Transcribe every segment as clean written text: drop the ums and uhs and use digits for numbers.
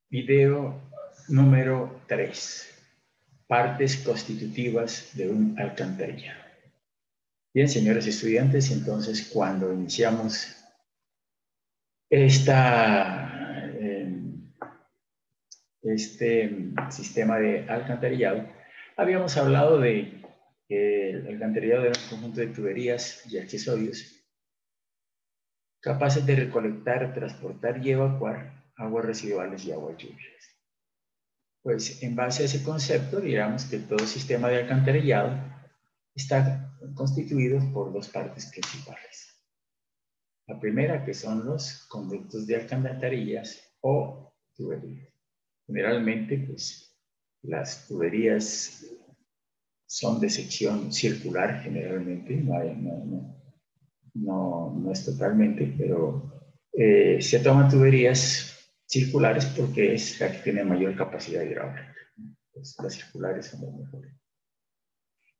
Video número 3. Partes constitutivas de un alcantarillado. Bien, señores estudiantes, entonces cuando iniciamos este sistema de alcantarillado, habíamos hablado de que el alcantarillado era un conjunto de tuberías y accesorios capaces de recolectar, transportar y evacuar aguas residuales y aguas lluvias. Pues en base a ese concepto, digamos que todo sistema de alcantarillado está constituido por dos partes principales. La primera, que son los conductos de alcantarillas o tuberías. Generalmente, pues, las tuberías son de sección circular, generalmente, no es totalmente, pero se toman tuberías circulares porque es la que tiene mayor capacidad hidráulica. Pues las circulares son las mejores.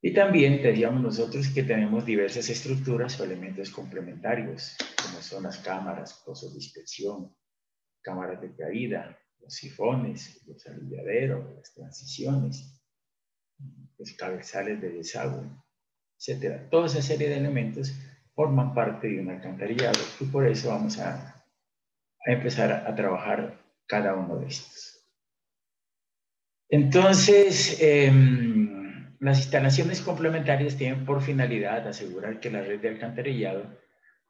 Y también decíamos nosotros que tenemos diversas estructuras o elementos complementarios, como son las cámaras, pozos de inspección, cámaras de caída, los sifones, los aliviaderos, las transiciones, los cabezales de desagüe, etc. Toda esa serie de elementos forman parte de un alcantarillado y por eso vamos a empezar a trabajar cada uno de estos. Entonces, las instalaciones complementarias tienen por finalidad asegurar que la red de alcantarillado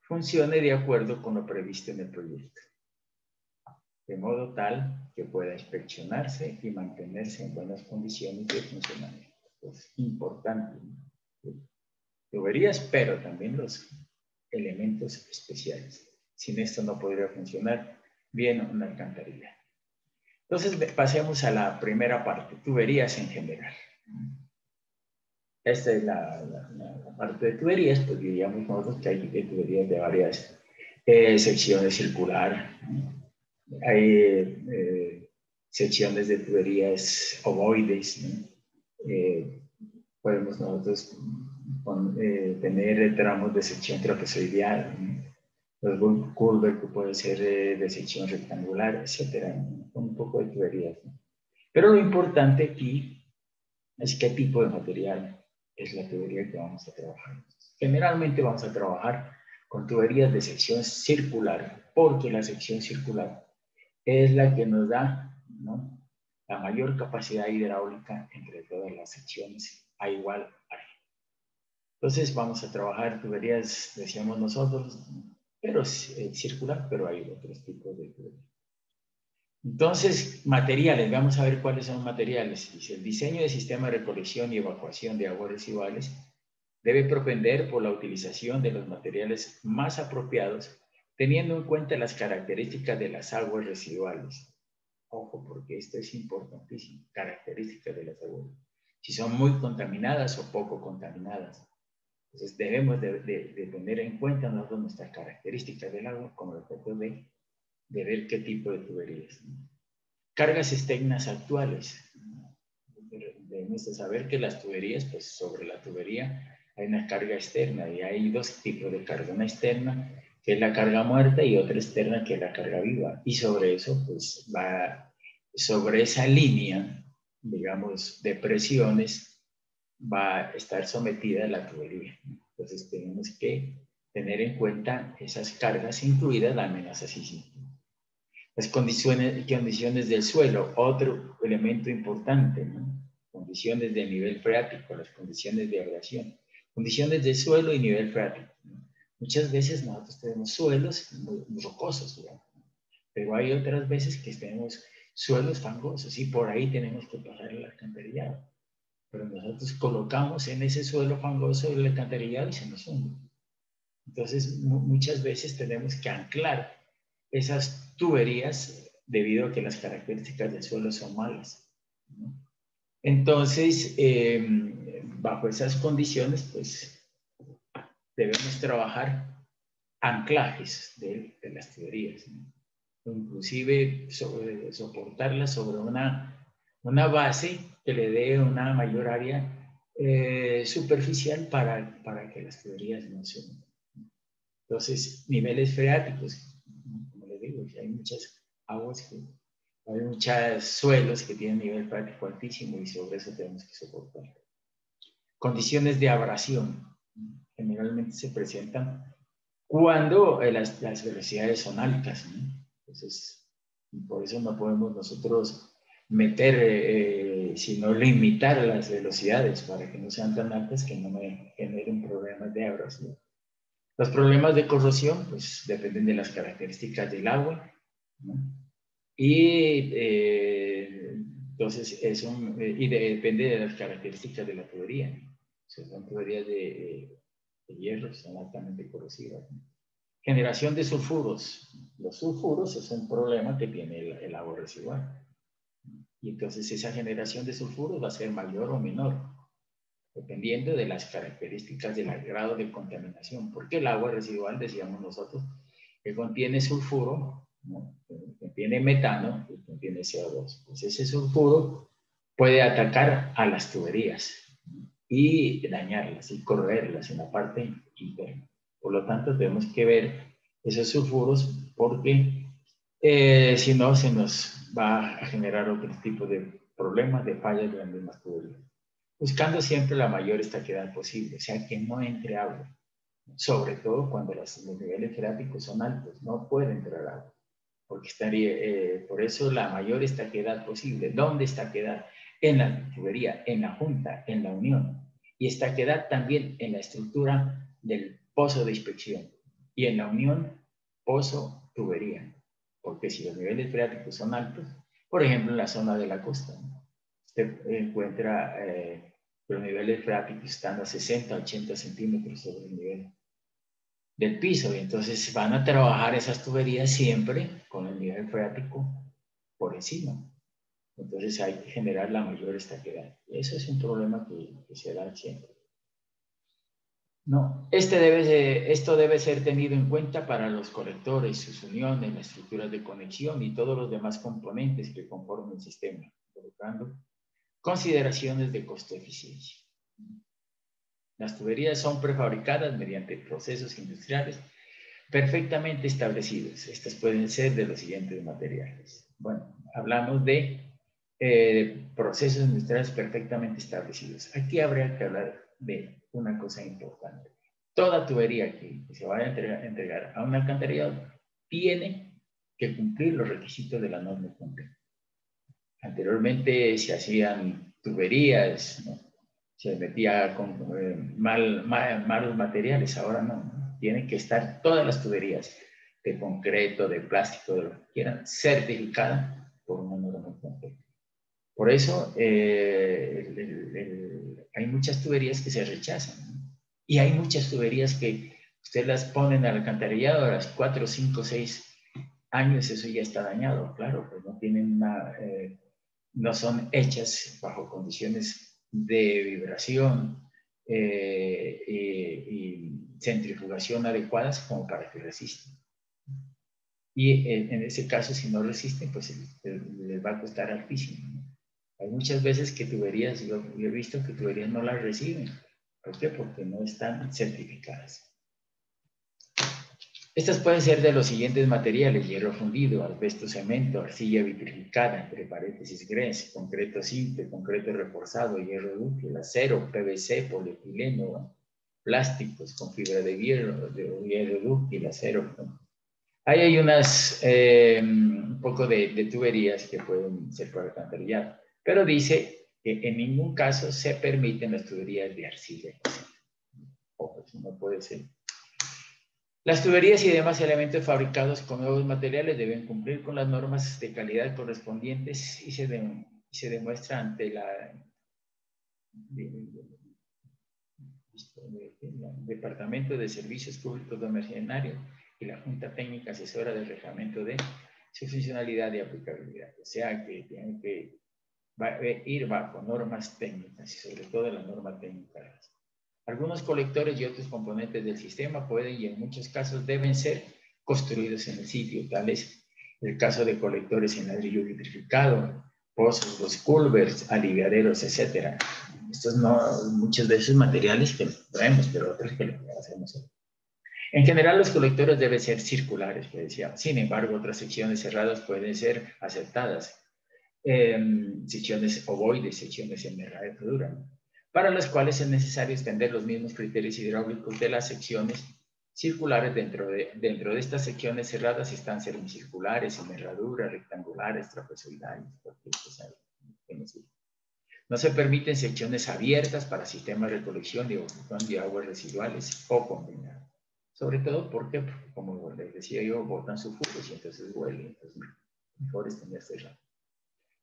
funcione de acuerdo con lo previsto en el proyecto, de modo tal que pueda inspeccionarse y mantenerse en buenas condiciones de funcionamiento. Es importante, ¿no? Tuberías, pero también los elementos especiales. Sin esto no podría funcionar bien una alcantarilla. Entonces pasemos a la primera parte, tuberías en general. Esta es la parte de tuberías, pues diríamos nosotros que hay tuberías de varias secciones circular, hay secciones de tuberías ovoides, ¿no? Podemos nosotros tener tramos de sección trapezoidal, los curvos que puede ser de sección rectangular, etcétera, ¿no? Un poco de tuberías, ¿no? Pero lo importante aquí es qué tipo de material es la tubería que vamos a trabajar. Generalmente vamos a trabajar con tuberías de sección circular, porque la sección circular es la que nos da, ¿no?, la mayor capacidad hidráulica entre todas las secciones a igual área. Entonces vamos a trabajar tuberías, decíamos nosotros, pero circular, pero hay otros tipos de tuberías. Entonces, materiales, vamos a ver cuáles son los materiales. Dice, el diseño de sistema de recolección y evacuación de aguas residuales debe propender por la utilización de los materiales más apropiados, teniendo en cuenta las características de las aguas residuales. Ojo, porque esto es importantísimo, características de las aguas. Si son muy contaminadas o poco contaminadas. Entonces, debemos de tener en cuenta nosotros nuestras características del agua como objeto de ver qué tipo de tuberías. Cargas externas actuales. Debemos de saber que las tuberías, pues sobre la tubería hay una carga externa y hay dos tipos de carga. Una externa, que es la carga muerta, y otra externa, que es la carga viva. Y sobre eso, pues va, sobre esa línea, digamos, de presiones, va a estar sometida la tubería. Entonces tenemos que tener en cuenta esas cargas, incluidas la amenaza sísmica. Las condiciones del suelo, otro elemento importante, ¿no? Condiciones de nivel freático, las condiciones de abrasión, condiciones de suelo y nivel freático, ¿no? Muchas veces nosotros tenemos suelos muy rocosos, digamos, pero hay otras veces que tenemos suelos fangosos y por ahí tenemos que pasar el alcantarillado. Pero nosotros colocamos en ese suelo fangoso el alcantarillado y se nos hunde. Entonces, muchas veces tenemos que anclar esas tuberías debido a que las características del suelo son malas, ¿no? Entonces, bajo esas condiciones, pues debemos trabajar anclajes de las tuberías, ¿no? Inclusive soportarlas sobre una base que le dé una mayor área superficial para que las tuberías no se hundan. Entonces, niveles freáticos, como les digo, hay muchas aguas que Hay muchos suelos que tienen nivel freático altísimo y sobre eso tenemos que soportar. Condiciones de abrasión generalmente se presentan cuando las velocidades son altas, ¿no? Entonces, por eso no podemos nosotros meter, sino limitar las velocidades para que no sean tan altas que no me generen problemas de abrasión. Los problemas de corrosión, pues dependen de las características del agua, ¿no? Y entonces depende de las características de la tubería, ¿no? O sea, son tuberías de hierro, son altamente corrosivas, ¿no? Generación de sulfuros. Los sulfuros es un problema que tiene el agua residual. Y entonces esa generación de sulfuros va a ser mayor o menor, dependiendo de las características del grado de contaminación. Porque el agua residual, decíamos nosotros, que contiene sulfuro, ¿no? Contiene metano y contiene CO2. Pues ese sulfuro puede atacar a las tuberías y dañarlas y corroerlas en la parte interna. Por lo tanto, tenemos que ver esos sulfuros porque si no, se nos va a generar otro tipo de problemas, de fallas de las mismas tuberías. Buscando siempre la mayor estaquedad posible, o sea, que no entre agua. Sobre todo cuando los niveles freáticos son altos, no puede entrar agua. Porque estaría, por eso la mayor estaquedad posible. ¿Dónde estaquedad? En la tubería, en la junta, en la unión. Y estaquedad también en la estructura del pozo de inspección. Y en la unión, pozo, tubería. Porque si los niveles freáticos son altos, por ejemplo, en la zona de la costa, ¿no? Usted encuentra los niveles freáticos están a 60, 80 centímetros sobre el nivel del piso, y entonces van a trabajar esas tuberías siempre con el nivel freático por encima. Entonces hay que generar la mayor estaquedad. Eso es un problema que se da siempre. No, esto debe ser tenido en cuenta para los colectores, sus uniones, las estructuras de conexión y todos los demás componentes que conforman el sistema, colocando consideraciones de costo-eficiencia. Las tuberías son prefabricadas mediante procesos industriales perfectamente establecidos. Estas pueden ser de los siguientes materiales. Bueno, hablamos de procesos industriales perfectamente establecidos. Aquí habría que hablar de una cosa importante. Toda tubería que se vaya a entregar a un alcantarillado tiene que cumplir los requisitos de la norma CUNTE. Anteriormente se hacían tuberías, ¿no? Se metía con malos materiales, ahora no. Tienen que estar todas las tuberías de concreto, de plástico, de lo que quieran, certificadas por una norma CUNTE. Por eso hay muchas tuberías que se rechazan, ¿no? Y hay muchas tuberías que usted las ponen al alcantarillado a las 4, 5, 6 años, eso ya está dañado, claro, pues no tienen no son hechas bajo condiciones de vibración y centrifugación adecuadas como para que resistan. Y en ese caso, si no resisten, pues les va a costar altísimo, ¿no? Hay muchas veces que tuberías, yo he visto que tuberías no las reciben. ¿Por qué? Porque no están certificadas. Estas pueden ser de los siguientes materiales: hierro fundido, asbesto, cemento, arcilla vitrificada, entre paréntesis grés, concreto simple, concreto reforzado, hierro dúctil, acero, PVC, polietileno, plásticos con fibra de hierro dúctil, acero. Ahí hay un poco de tuberías que pueden ser para alcantarillado, pero dice que en ningún caso se permiten las tuberías de arcilla. Ojo, eso no puede ser. Las tuberías y demás elementos fabricados con nuevos materiales deben cumplir con las normas de calidad correspondientes y se demuestra ante el Departamento de Servicios Públicos Domiciliarios y la Junta Técnica Asesora del Reglamento de su funcionalidad y aplicabilidad. O sea que tienen que ir bajo normas técnicas y sobre todo las normas técnicas. Algunos colectores y otros componentes del sistema pueden y en muchos casos deben ser construidos en el sitio. Tal es el caso de colectores en ladrillo vitrificado, pozos, los culverts, aliviaderos, etc. Estos no, muchos de esos materiales que los traemos, pero otros que los hacemos. En general, los colectores deben ser circulares, que decíamos. Sin embargo, otras secciones cerradas pueden ser aceptadas. Secciones ovoides, secciones en herradura, para las cuales es necesario extender los mismos criterios hidráulicos de las secciones circulares. Dentro de estas secciones cerradas están semicirculares, sin herradura, rectangulares, trapezoidales. No se permiten secciones abiertas para sistemas de recolección y evacuación de aguas residuales o combinadas. Sobre todo porque, como les decía yo, botan sulfuros y entonces huele. Entonces, mejor es tener cerrado.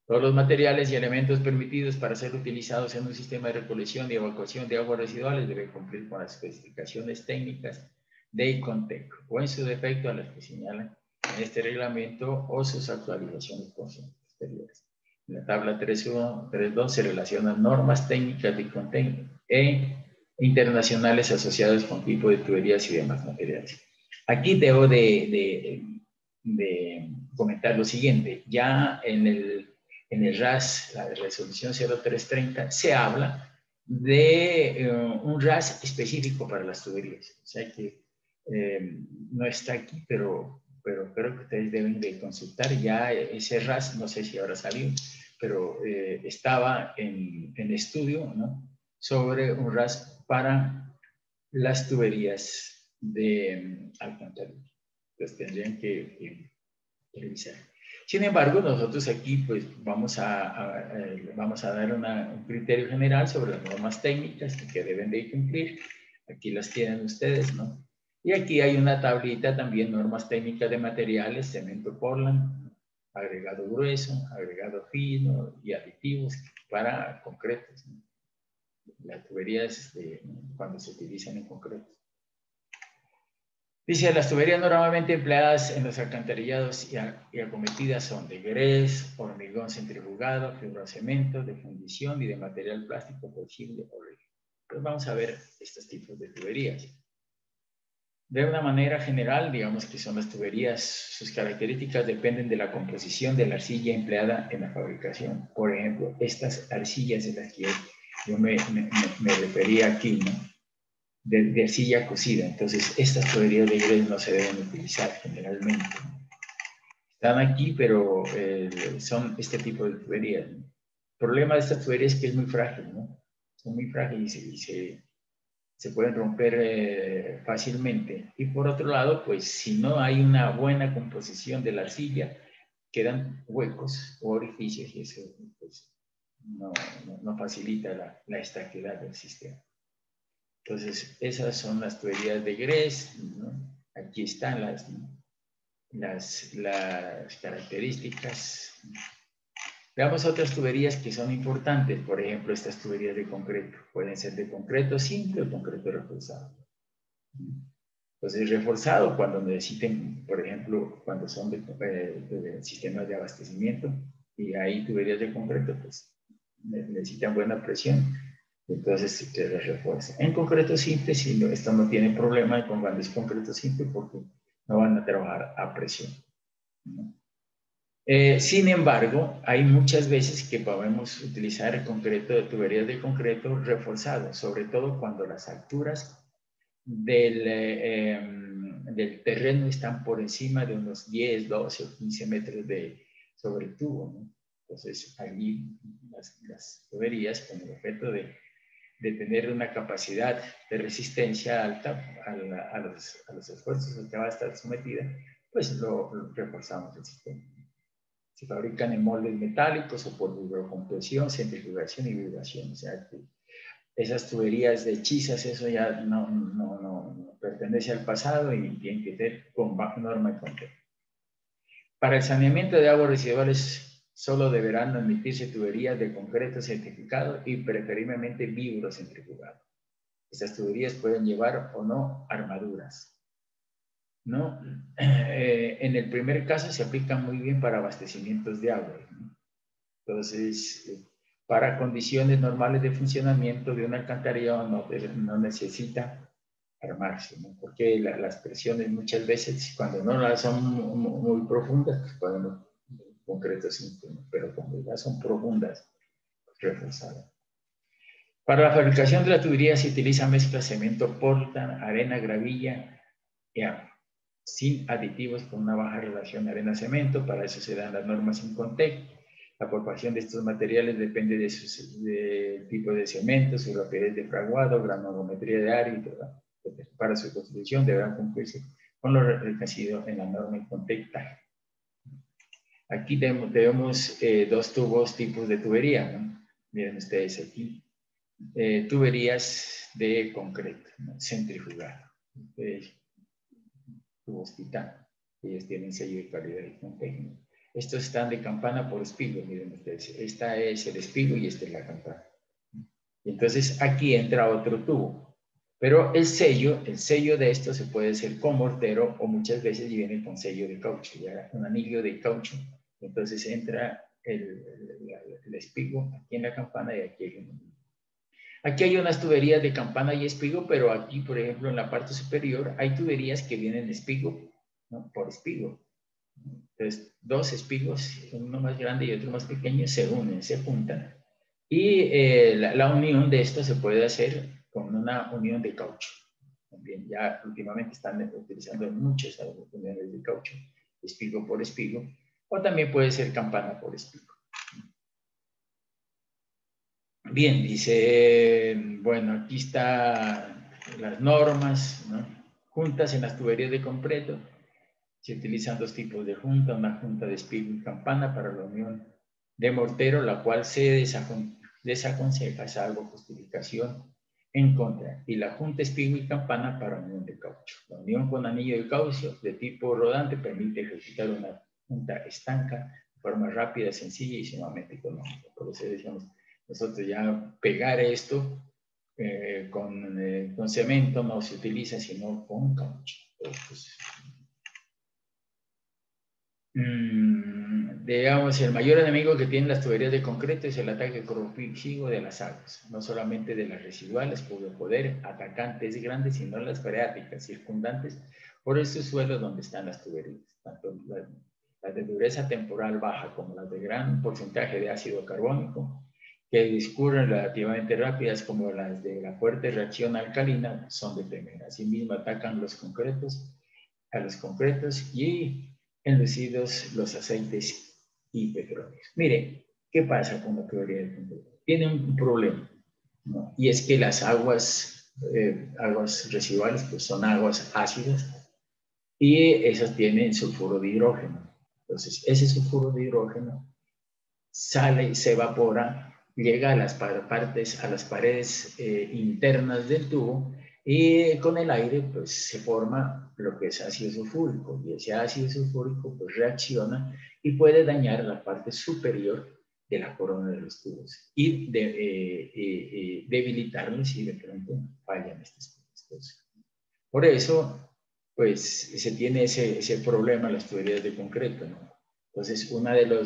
Todos los materiales y elementos permitidos para ser utilizados en un sistema de recolección y evacuación de aguas residuales deben cumplir con las especificaciones técnicas de ICONTEC o en su defecto a las que señalan en este reglamento o sus actualizaciones posteriores. En la tabla 3.1.3.2 se relacionan normas técnicas de ICONTEC e internacionales asociadas con tipo de tuberías y demás materiales. Aquí debo de comentar lo siguiente. Ya en el RAS, la resolución 0330, se habla de un RAS específico para las tuberías. O sea que no está aquí, pero creo que ustedes deben de consultar ya ese RAS, no sé si ahora salió, pero estaba en estudio, ¿no?, sobre un RAS para las tuberías de alcantarilla. Entonces tendrían que revisar. Sin embargo, nosotros aquí pues vamos a dar un criterio general sobre las normas técnicas que deben de cumplir. Aquí las tienen ustedes, ¿no? Y aquí hay una tablita también, normas técnicas de materiales, cemento Portland, agregado grueso, agregado fino y aditivos para concretos, ¿no? Las tuberías cuando se utilizan en concreto. Dice, las tuberías normalmente empleadas en los alcantarillados y acometidas son de grés, hormigón centrifugado, fibrocemento, de fundición y de material plástico flexible o rígido. Pues vamos a ver estos tipos de tuberías. De una manera general, digamos que son las tuberías, sus características dependen de la composición de la arcilla empleada en la fabricación. Por ejemplo, estas arcillas de las que yo me refería aquí, ¿no?, de arcilla cocida. Entonces, estas tuberías de grés no se deben utilizar generalmente. Están aquí, pero son este tipo de tuberías, ¿no? El problema de estas tuberías es que es muy frágil, ¿no? Son muy frágiles y se pueden romper fácilmente. Y por otro lado, pues si no hay una buena composición de la arcilla, quedan huecos o orificios y eso pues, no facilita la estabilidad del sistema. Entonces, esas son las tuberías de grés, ¿no? Aquí están las características. Veamos otras tuberías que son importantes. Por ejemplo, estas tuberías de concreto. Pueden ser de concreto simple o concreto reforzado. Entonces, reforzado cuando necesiten, por ejemplo, cuando son de sistemas de abastecimiento y hay tuberías de concreto, pues necesitan buena presión. Entonces se les refuerza. En concreto simple, si no, esto no tiene problema con cuando es concreto simple porque no van a trabajar a presión, ¿no? Sin embargo, hay muchas veces que podemos utilizar tuberías de concreto reforzado, sobre todo cuando las alturas del terreno están por encima de unos 10, 12 o 15 metros sobre el tubo, ¿no? Entonces, allí las tuberías con el objeto de tener una capacidad de resistencia alta a los esfuerzos a que va a estar sometida, pues lo reforzamos el sistema. Se fabrican en moldes metálicos o por vibrocompresión, centrifugación y vibración. O sea, que esas tuberías de hechizas, eso ya no pertenece al pasado y tiene que ser con norma y control. Para el saneamiento de aguas residuales solo deberán admitirse tuberías de concreto certificado y preferiblemente vibrocentrifugado. Estas tuberías pueden llevar o no armaduras, ¿no? En el primer caso se aplican muy bien para abastecimientos de agua, ¿no? Entonces, para condiciones normales de funcionamiento de una alcantarilla no necesita armarse, ¿no? Porque las presiones muchas veces, cuando no las son muy profundas, pues podemos concretos simples, ¿no? Pero cuando ya son profundas, reforzadas. Para la fabricación de la tubería se utiliza mezcla cemento Portland, arena, gravilla Ya, sin aditivos con una baja relación arena-cemento. Para eso se dan las normas Incontec. La aportación de estos materiales depende del tipo de cemento, su rapidez de fraguado, granulometría de área, para su construcción deberán cumplirse con lo requerido en la norma Incontec. Aquí vemos dos tipos de tubería, ¿no? Miren ustedes aquí. Tuberías de concreto, ¿no? Centrifugado. Tubos Titán. Ellos tienen sello de calidad y técnico. Estos están de campana por espigo, miren ustedes. Esta es el espigo y esta es la campana. Y entonces aquí entra otro tubo. Pero el sello de esto se puede hacer con mortero o muchas veces viene con sello de caucho, ya un anillo de caucho. Entonces entra el espigo aquí en la campana y aquí hay un anillo. Aquí hay unas tuberías de campana y espigo, pero aquí, por ejemplo, en la parte superior hay tuberías que vienen de espigo, ¿no? Por espigo. Entonces, dos espigos, uno más grande y otro más pequeño, se unen, se juntan. Y la unión de esto se puede hacer con una unión de caucho. También ya últimamente están utilizando muchas uniones de caucho, espigo por espigo, o también puede ser campana por espigo. Bien, dice, bueno, aquí están las normas, ¿no? Juntas en las tuberías de concreto. Se utilizan dos tipos de junta, una junta de espigo y campana para la unión de mortero, la cual se desaconseja, salvo justificación en contra, y la junta espigo y campana para unión de caucho. La unión con anillo de caucho de tipo rodante permite ejecutar una junta estanca de forma rápida, sencilla y sumamente económica. Por eso decíamos, nosotros ya pegar esto con cemento no se utiliza, sino con caucho. Entonces, digamos, el mayor enemigo que tienen las tuberías de concreto es el ataque corrosivo de las aguas, no solamente de las residuales, cuyo poder atacante es grande, sino las freáticas circundantes por esos suelos donde están las tuberías, tanto las de dureza temporal baja como las de gran porcentaje de ácido carbónico, que discurren relativamente rápidas, como las de la fuerte reacción alcalina, son de temer. Asimismo, atacan a los concretos y enlucidos los aceites y petróleos. Mire, ¿qué pasa con la tubería de concreto? Tiene un problema, ¿no? Y es que las aguas residuales pues son aguas ácidas y esas tienen sulfuro de hidrógeno. Entonces, ese sulfuro de hidrógeno sale, se evapora, llega a las paredes internas del tubo y con el aire pues se forma lo que es ácido sulfúrico y ese ácido sulfúrico pues reacciona y puede dañar la parte superior de la corona de los tubos y debilitarlos si de pronto fallan estas cosas. Por eso pues se tiene ese problema en las tuberías de concreto, ¿no? Entonces, una de lo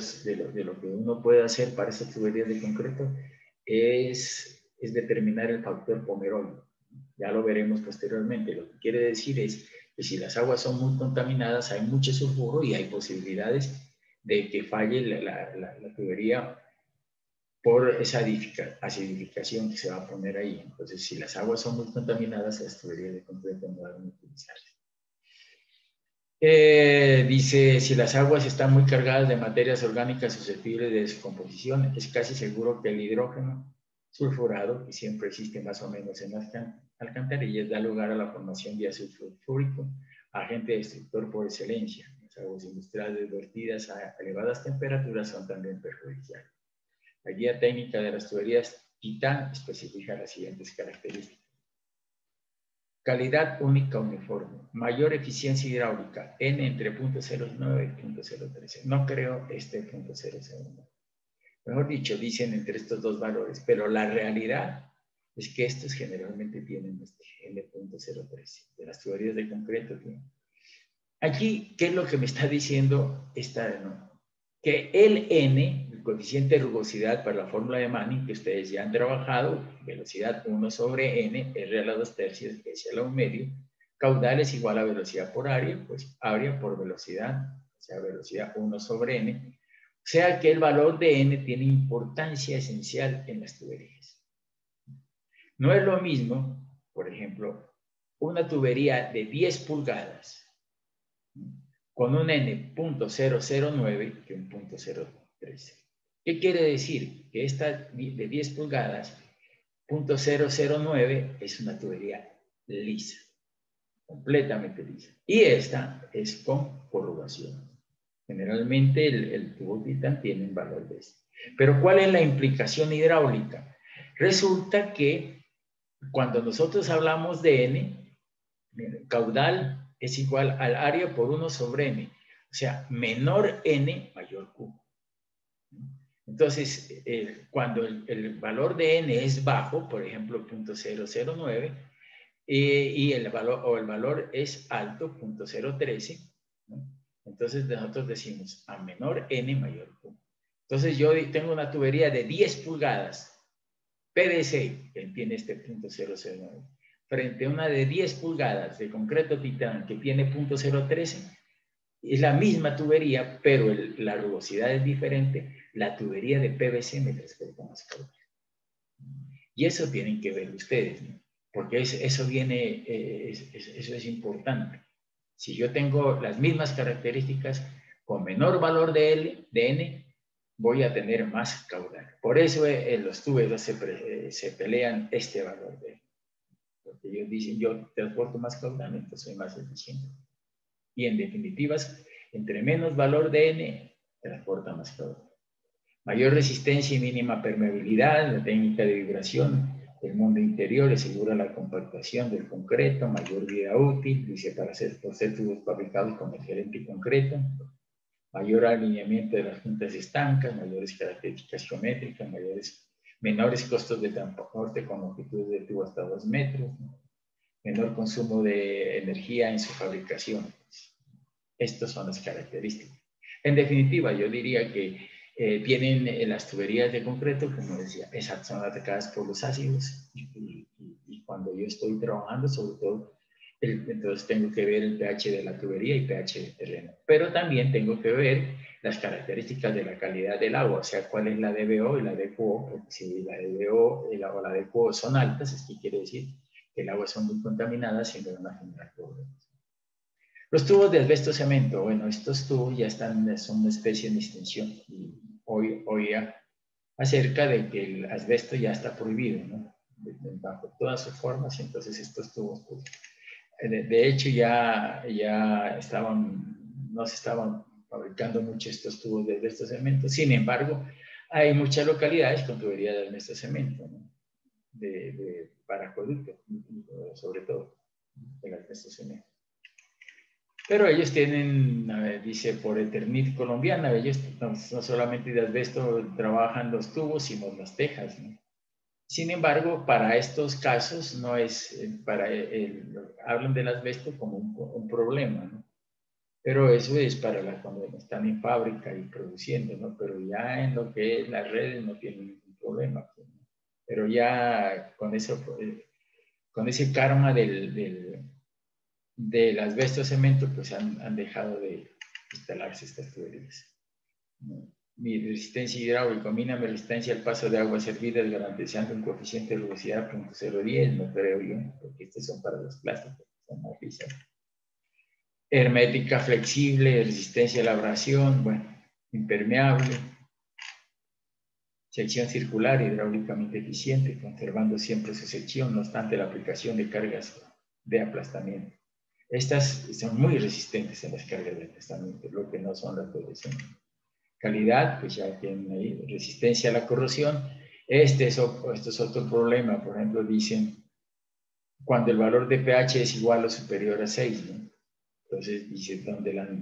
que uno puede hacer para estas tuberías de concreto es determinar el factor Pomerol. Ya lo veremos posteriormente. Lo que quiere decir es que si las aguas son muy contaminadas, hay mucho sulfuro y hay posibilidades de que falle la tubería por esa acidificación que se va a poner ahí. Entonces, si las aguas son muy contaminadas, las tuberías de concreto no deben utilizarse. Dice, si las aguas están muy cargadas de materias orgánicas susceptibles de descomposición, es casi seguro que el hidrógeno sulfurado, que siempre existe más o menos en las alcantarillas, da lugar a la formación de ácido sulfúrico, agente destructor por excelencia. Las aguas industriales vertidas a elevadas temperaturas son también perjudiciales. La guía técnica de las tuberías Titán especifica las siguientes características. Calidad única uniforme, mayor eficiencia hidráulica, N entre 0.09 y 0.013. No creo este 0.009. Mejor dicho, dicen entre estos dos valores, pero la realidad es que estos generalmente tienen este N.013. De las tuberías de concreto tienen. Aquí, ¿qué es lo que me está diciendo esta? ¿No? Que el N, el coeficiente de rugosidad para la fórmula de Manning, que ustedes ya han trabajado, velocidad 1 sobre N, R a la 2/3, S a la 1/2, caudal es igual a velocidad por área, pues área por velocidad, o sea, velocidad 1 sobre N, o sea que el valor de N tiene importancia esencial en las tuberías. No es lo mismo, por ejemplo, una tubería de 10 pulgadas con un N.009 que un .013. ¿Qué quiere decir? Que esta de 10 pulgadas, .009, es una tubería lisa, completamente lisa. Y esta es con corrugación. Generalmente el tubo Titan tiene un valor de este. Pero ¿cuál es la implicación hidráulica? Resulta que cuando nosotros hablamos de N, caudal es igual al área por 1 sobre N. O sea, menor N, mayor Q. Entonces, cuando el valor de N es bajo, por ejemplo, 0.009, y el valor es alto, 0.013, ¿no? Entonces nosotros decimos a menor N, mayor Q. Entonces yo tengo una tubería de 10 pulgadas, PVC, que tiene este 0.009, frente a una de 10 pulgadas de concreto Titán que tiene 0.013, es la misma tubería, pero la rugosidad es diferente. La tubería de PVC me transporta más caudal. Y eso tienen que ver ustedes, ¿no? Porque eso viene, eso es importante. Si yo tengo las mismas características, con menor valor de N, voy a tener más caudal. Por eso los tuberos se pelean este valor de N. Porque ellos dicen, yo transporto más caudal, entonces soy más eficiente. Y en definitivas, entre menos valor de N, transporta más caudal. Mayor resistencia y mínima permeabilidad, la técnica de vibración del mundo interior asegura la compactación del concreto, mayor vida útil, dice por ser tubos fabricados con excelente concreto, mayor alineamiento de las juntas estancas, mayores características geométricas, menores costos de transporte con longitud de tubo hasta 2 metros, menor consumo de energía en su fabricación. Estas son las características. En definitiva, yo diría que tienen las tuberías de concreto, como decía, esas son atacadas por los ácidos y cuando yo estoy trabajando, sobre todo, entonces tengo que ver el pH de la tubería y pH del terreno. Pero también tengo que ver las características de la calidad del agua, o sea, cuál es la DBO y la DQO, porque si la DBO o la DQO son altas, es que quiere decir que el agua son muy contaminadas y no van a generar problemas. Los tubos de asbesto cemento, bueno, estos tubos ya son una especie de extinción. Y hoy acerca de que el asbesto ya está prohibido, ¿no? Bajo todas sus formas, entonces estos tubos, pues, de hecho ya no se estaban fabricando mucho estos tubos de asbesto cemento. Sin embargo, hay muchas localidades con tubería de asbesto cemento, ¿no? Para acueducto, sobre todo, el asbesto cemento. Pero ellos tienen, dice, por Eternit colombiana, ellos no solamente de asbesto trabajan los tubos, sino las tejas, ¿no? Sin embargo, para estos casos no es, hablan del asbesto como un problema, ¿no? Pero eso es para cuando están en fábrica y produciendo, ¿no? Pero ya en lo que es las redes no tienen ningún problema, ¿no? Pero ya con eso, con ese karma del asbesto cemento, pues han dejado de instalarse estas tuberías. Mi resistencia hidráulica, mínima resistencia al paso de aguas hervidas, garantizando un coeficiente de rugosidad 0.010, no creo yo, porque estos son para los plásticos, son más lisas. Hermética flexible, resistencia a la abrasión, bueno, impermeable. Sección circular, hidráulicamente eficiente, conservando siempre su sección, no obstante la aplicación de cargas de aplastamiento. Estas son muy resistentes en las cargas de aplastamiento, lo que no son las de calidad, pues ya tienen ahí resistencia a la corrosión. Este es otro problema, por ejemplo, dicen cuando el valor de pH es igual o superior a 6, ¿no? Entonces, dice,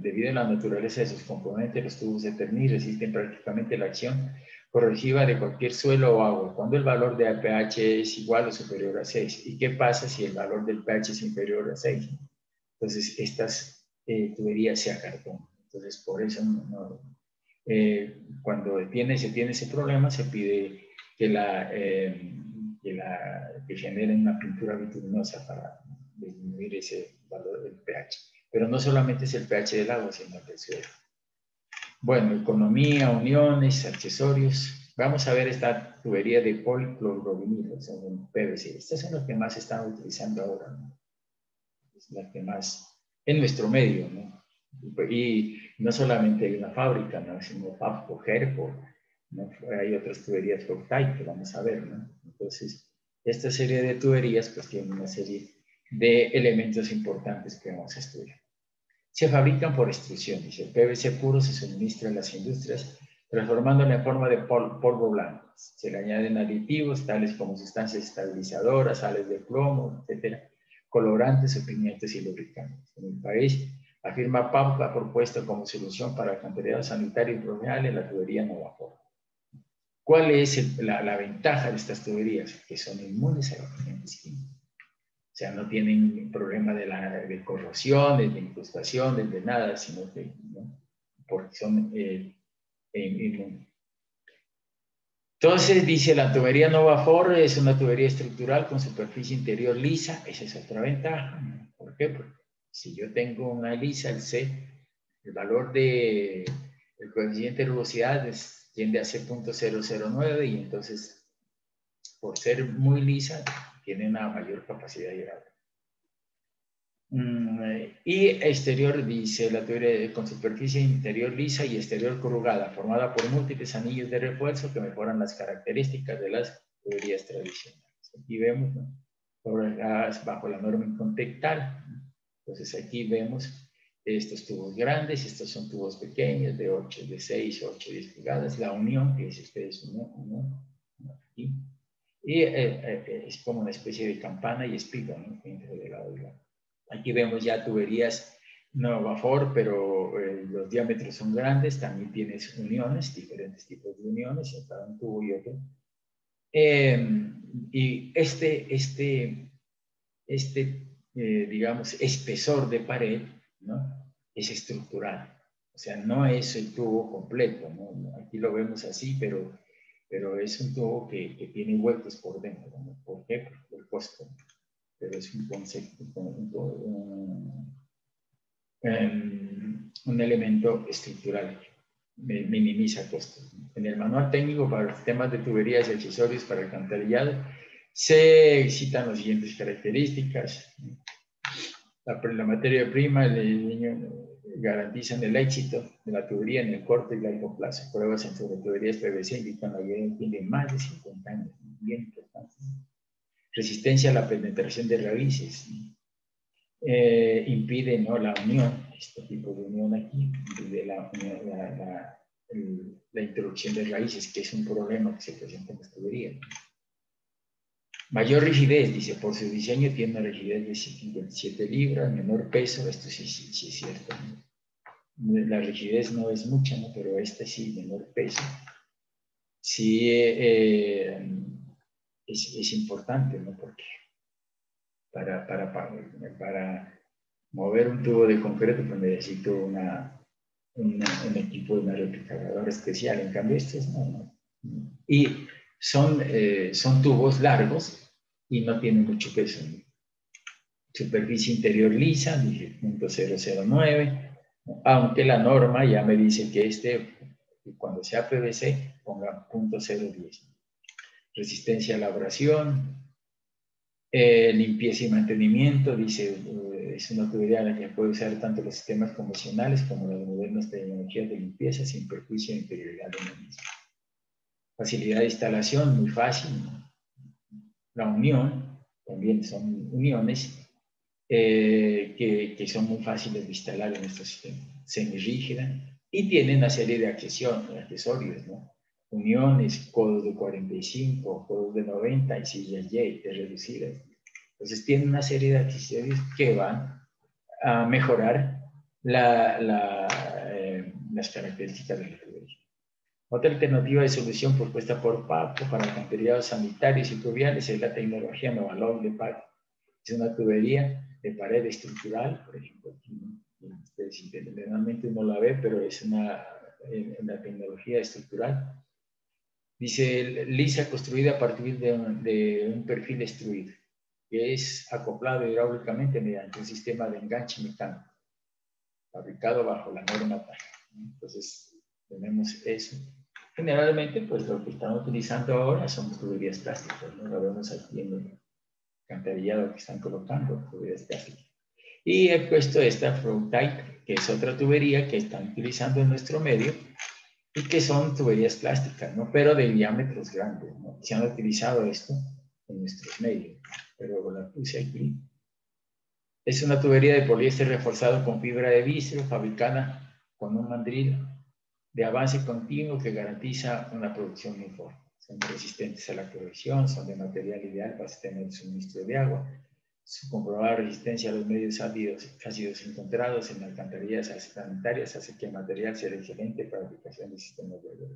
debido a la naturaleza de sus componentes, los tubos Eternit resisten prácticamente la acción corrosiva de cualquier suelo o agua, cuando el valor de pH es igual o superior a 6. ¿Y qué pasa si el valor del pH es inferior a 6? Entonces, estas tuberías se acartonan. Entonces, por eso cuando se tiene ese problema, se pide que generen una pintura bituminosa para disminuir ese valor del pH. Pero no solamente es el pH del agua, sino del suelo. Bueno, economía, uniones, accesorios. Vamos a ver esta tubería de policlorobinilo, o sea, PVC. Estas son las que más se están utilizando ahora, ¿no? es la que más, en nuestro medio, ¿no? Y no solamente hay una fábrica, ¿no? Sino PAPCO, GERCO, ¿no? Hay otras tuberías Proctite que vamos a ver, ¿no? Entonces, esta serie de tuberías pues tiene una serie de elementos importantes que vamos a estudiar. Se fabrican por extrusión, dice, el PVC puro se suministra en las industrias transformándolo en forma de polvo blanco. Se le añaden aditivos tales como sustancias estabilizadoras, sales de plomo, etcétera, colorantes o pigmentos y lubricantes. En el país, afirma PAPCO ha propuesto como solución para el alcantarillado sanitario y profesional en la tubería Novafor. ¿Cuál es la ventaja de estas tuberías? Que son inmunes a los agentes químicos. O sea, no tienen problema de corrosión, de incrustación, de nada, sino que, ¿no? Porque son inmunes. Entonces, dice, la tubería Novafor es una tubería estructural con superficie interior lisa. Esa es otra ventaja. ¿Por qué? Porque si yo tengo una lisa, el C, el valor del coeficiente de rugosidad tiende a ser 0.009 y entonces, por ser muy lisa, tiene una mayor capacidad de grado. Y exterior, dice la tubería con superficie interior lisa y exterior corrugada, formada por múltiples anillos de refuerzo que mejoran las características de las tuberías tradicionales. Aquí vemos, ¿no? Bajo la norma incontectal. Entonces aquí vemos estos tubos grandes, estos son tubos pequeños de 8, de 6, 8, 10 pulgadas. La unión, que es ustedes unión, aquí. Y es como una especie de campana y espiga, ¿no? Dentro del lado de lado. Aquí vemos ya tuberías Novafor, pero los diámetros son grandes, también tienes uniones, diferentes tipos de uniones, cada un tubo y otro. Y digamos, espesor de pared, ¿no? Es estructural. O sea, no es el tubo completo, ¿no? Aquí lo vemos así, pero es un tubo que tiene huecos por dentro, ¿no? ¿Por qué? Por el costo. Pero es un concepto, un elemento estructural, minimiza costos. En el manual técnico para los temas de tuberías y accesorios para el alcantarillado se citan las siguientes características. La materia prima, el diseño garantizan el éxito de la tubería en el corto y largo plazo. Pruebas sobre tuberías PVC indican la vida tiene más de 50 años, bien importante. Resistencia a la penetración de raíces. Impide, ¿no? La unión, este tipo de unión aquí, impide la introducción de raíces, que es un problema que se presenta en las tuberías. Mayor rigidez, dice, por su diseño tiene una rigidez de 57 libras, menor peso, esto sí es cierto, ¿no? La rigidez no es mucha, ¿no? Pero este sí, menor peso. Sí, es importante, ¿no? Porque para mover un tubo de concreto, pues necesito un equipo de una replicadora especial. En cambio, estos no. Y son tubos largos y no tienen mucho peso. Superficie interior lisa, dije 0.009, aunque la norma ya me dice que cuando sea PVC, ponga 0.010. Resistencia a la abrasión, limpieza y mantenimiento, dice, es una tubería en la que puede usar tanto los sistemas convencionales como las modernas tecnologías de limpieza sin perjuicio de integridad de la misma. Facilidad de instalación, muy fácil. La unión, también son uniones que son muy fáciles de instalar en estos sistemas. Semirrígida y tienen una serie de accesorios, ¿no? Uniones, codos de 45, codos de 90 y sillas J reducidas. Entonces tienen una serie de accesorios que van a mejorar las características de la tubería. Otra alternativa de solución propuesta por PAPCO para alcantarillados sanitarios y pluviales es la tecnología Novalog de PAPCO. Es una tubería de pared estructural, por ejemplo, aquí, ustedes generalmente uno la ve, pero es una tecnología estructural. Dice, lisa construida a partir de un perfil extruido, que es acoplado hidráulicamente mediante un sistema de enganche mecánico, fabricado bajo la norma TAG. Entonces, tenemos eso. Generalmente, pues lo que están utilizando ahora son tuberías plásticas, ¿no? Lo vemos aquí en el alcantarillado que están colocando, tuberías plásticas. Y he puesto esta flow tight, que es otra tubería que están utilizando en nuestro medio y que son tuberías plásticas, ¿no? Pero de diámetros grandes, ¿no? Se han utilizado esto en nuestros medios, pero la puse aquí. Es una tubería de poliéster reforzado con fibra de vidrio fabricada con un mandril de avance continuo que garantiza una producción uniforme. Son resistentes a la corrosión, son de material ideal para sostener el suministro de agua. Su comprobada resistencia a los medios ácidos encontrados en alcantarillas sanitarias hace que el material sea excelente para aplicación de sistemas de agua.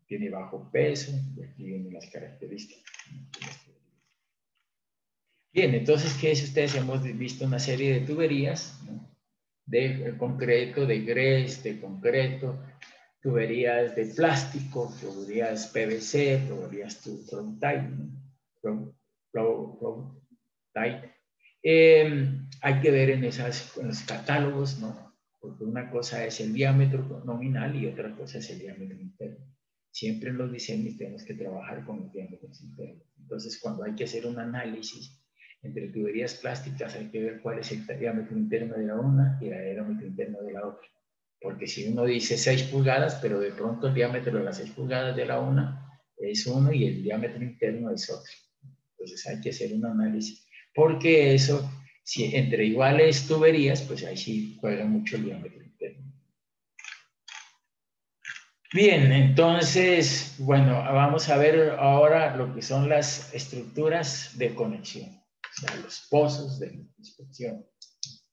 Tiene bajo peso, y aquí vienen las características. Bien, entonces, ¿qué es ustedes? Hemos visto una serie de tuberías, ¿no? De concreto, de grés, de concreto, tuberías de plástico, tuberías PVC, tuberías flow tight, ¿no? Flow tight. Hay que ver en los catálogos, ¿no? Porque una cosa es el diámetro nominal y otra cosa es el diámetro interno. Siempre en los diseños tenemos que trabajar con los diámetros internos. Entonces, cuando hay que hacer un análisis entre tuberías plásticas, hay que ver cuál es el diámetro interno de la una y el diámetro interno de la otra. Porque si uno dice 6 pulgadas, pero de pronto el diámetro de las 6 pulgadas de la una es 1 y el diámetro interno es otro. Entonces hay que hacer un análisis. Porque eso, si entre iguales tuberías, pues ahí sí juega mucho el diámetro interno. Bien, entonces, bueno, vamos a ver ahora lo que son las estructuras de conexión, o sea, los pozos de inspección.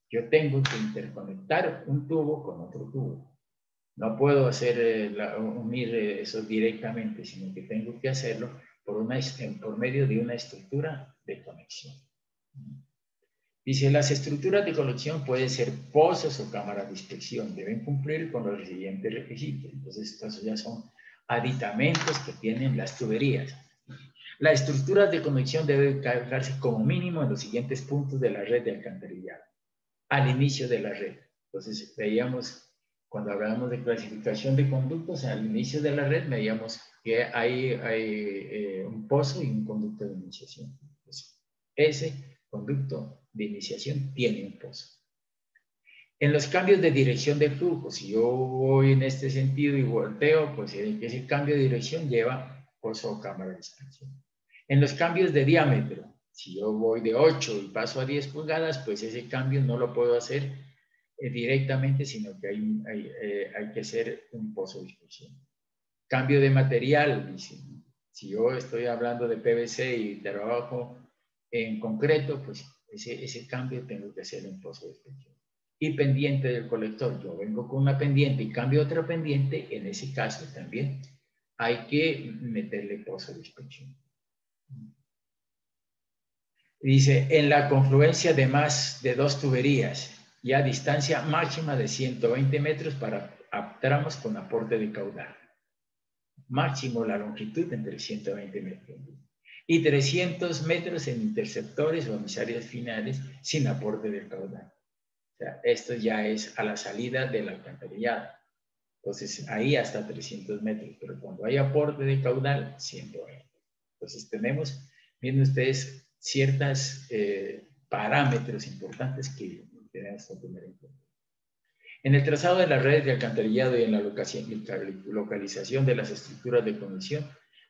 Yo tengo que interconectar un tubo con otro tubo. No puedo unir eso directamente, sino que tengo que hacerlo por medio de una estructura de conexión. Dice, las estructuras de conexión pueden ser pozos o cámaras de inspección. Deben cumplir con los siguientes requisitos. Entonces, estos ya son aditamentos que tienen las tuberías. Las estructuras de conexión deben cargarse como mínimo en los siguientes puntos de la red de alcantarillado, al inicio de la red. Entonces, veíamos, cuando hablábamos de clasificación de conductos, al inicio de la red veíamos que hay un pozo y un conducto de iniciación. Entonces, ese conducto de iniciación tiene un pozo. En los cambios de dirección de flujo, si yo voy en este sentido y volteo, pues ese cambio de dirección lleva pozo o cámara de inspección. En los cambios de diámetro, si yo voy de 8 y paso a 10 pulgadas, pues ese cambio no lo puedo hacer directamente, sino que hay que hacer un pozo de inspección. Cambio de material, dice. Si yo estoy hablando de PVC y trabajo en concreto, pues ese cambio tengo que hacer en pozo de inspección. Y pendiente del colector, yo vengo con una pendiente y cambio otra pendiente, en ese caso también hay que meterle pozo de inspección. Dice, en la confluencia de más de 2 tuberías y a distancia máxima de 120 metros para tramos con aporte de caudal. Máximo la longitud entre 120 metros. Y 300 metros en interceptores o emisarias finales sin aporte de caudal. O sea, esto ya es a la salida del alcantarillado. Entonces, ahí hasta 300 metros, pero cuando hay aporte de caudal, 120. Entonces, tenemos, viendo ustedes, ciertos parámetros importantes que tenemos que tener en cuenta. En el trazado de las redes de alcantarillado y en la localización de las estructuras de conexión,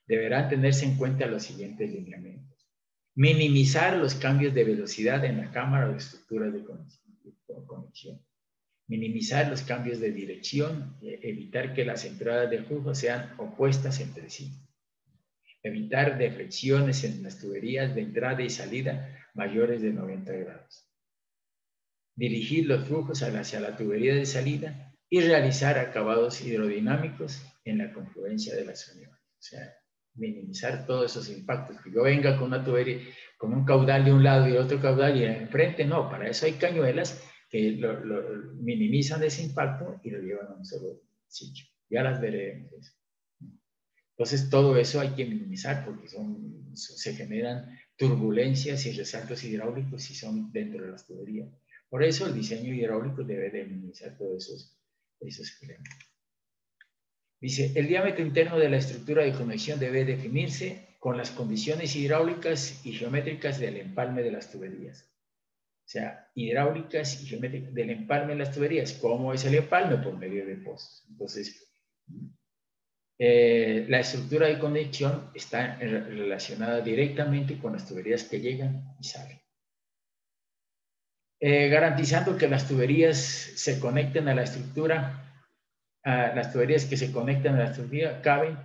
deberán tenerse en cuenta los siguientes lineamientos. Minimizar los cambios de velocidad en la cámara o estructuras de conexión. Minimizar los cambios de dirección, evitar que las entradas de flujo sean opuestas entre sí. Evitar deflexiones en las tuberías de entrada y salida mayores de 90 grados. Dirigir los flujos hacia la tubería de salida y realizar acabados hidrodinámicos en la confluencia de las uniones. O sea, minimizar todos esos impactos. Que yo venga con una tubería, con un caudal de un lado y otro caudal y enfrente, no, para eso hay cañuelas que minimizan ese impacto y lo llevan a un solo sitio. Ya las veremos. Entonces, todo eso hay que minimizar porque se generan turbulencias y resaltos hidráulicos si son dentro de las tuberías. Por eso el diseño hidráulico debe de minimizar todos esos problemas. Dice, el diámetro interno de la estructura de conexión debe definirse con las condiciones hidráulicas y geométricas del empalme de las tuberías. O sea, hidráulicas y geométricas del empalme en las tuberías. ¿Cómo es el empalme? Por medio de pozos. Entonces, la estructura de conexión está relacionada directamente con las tuberías que llegan y salen. Garantizando que las tuberías se conecten a la estructura, las tuberías que se conectan a la estructura caben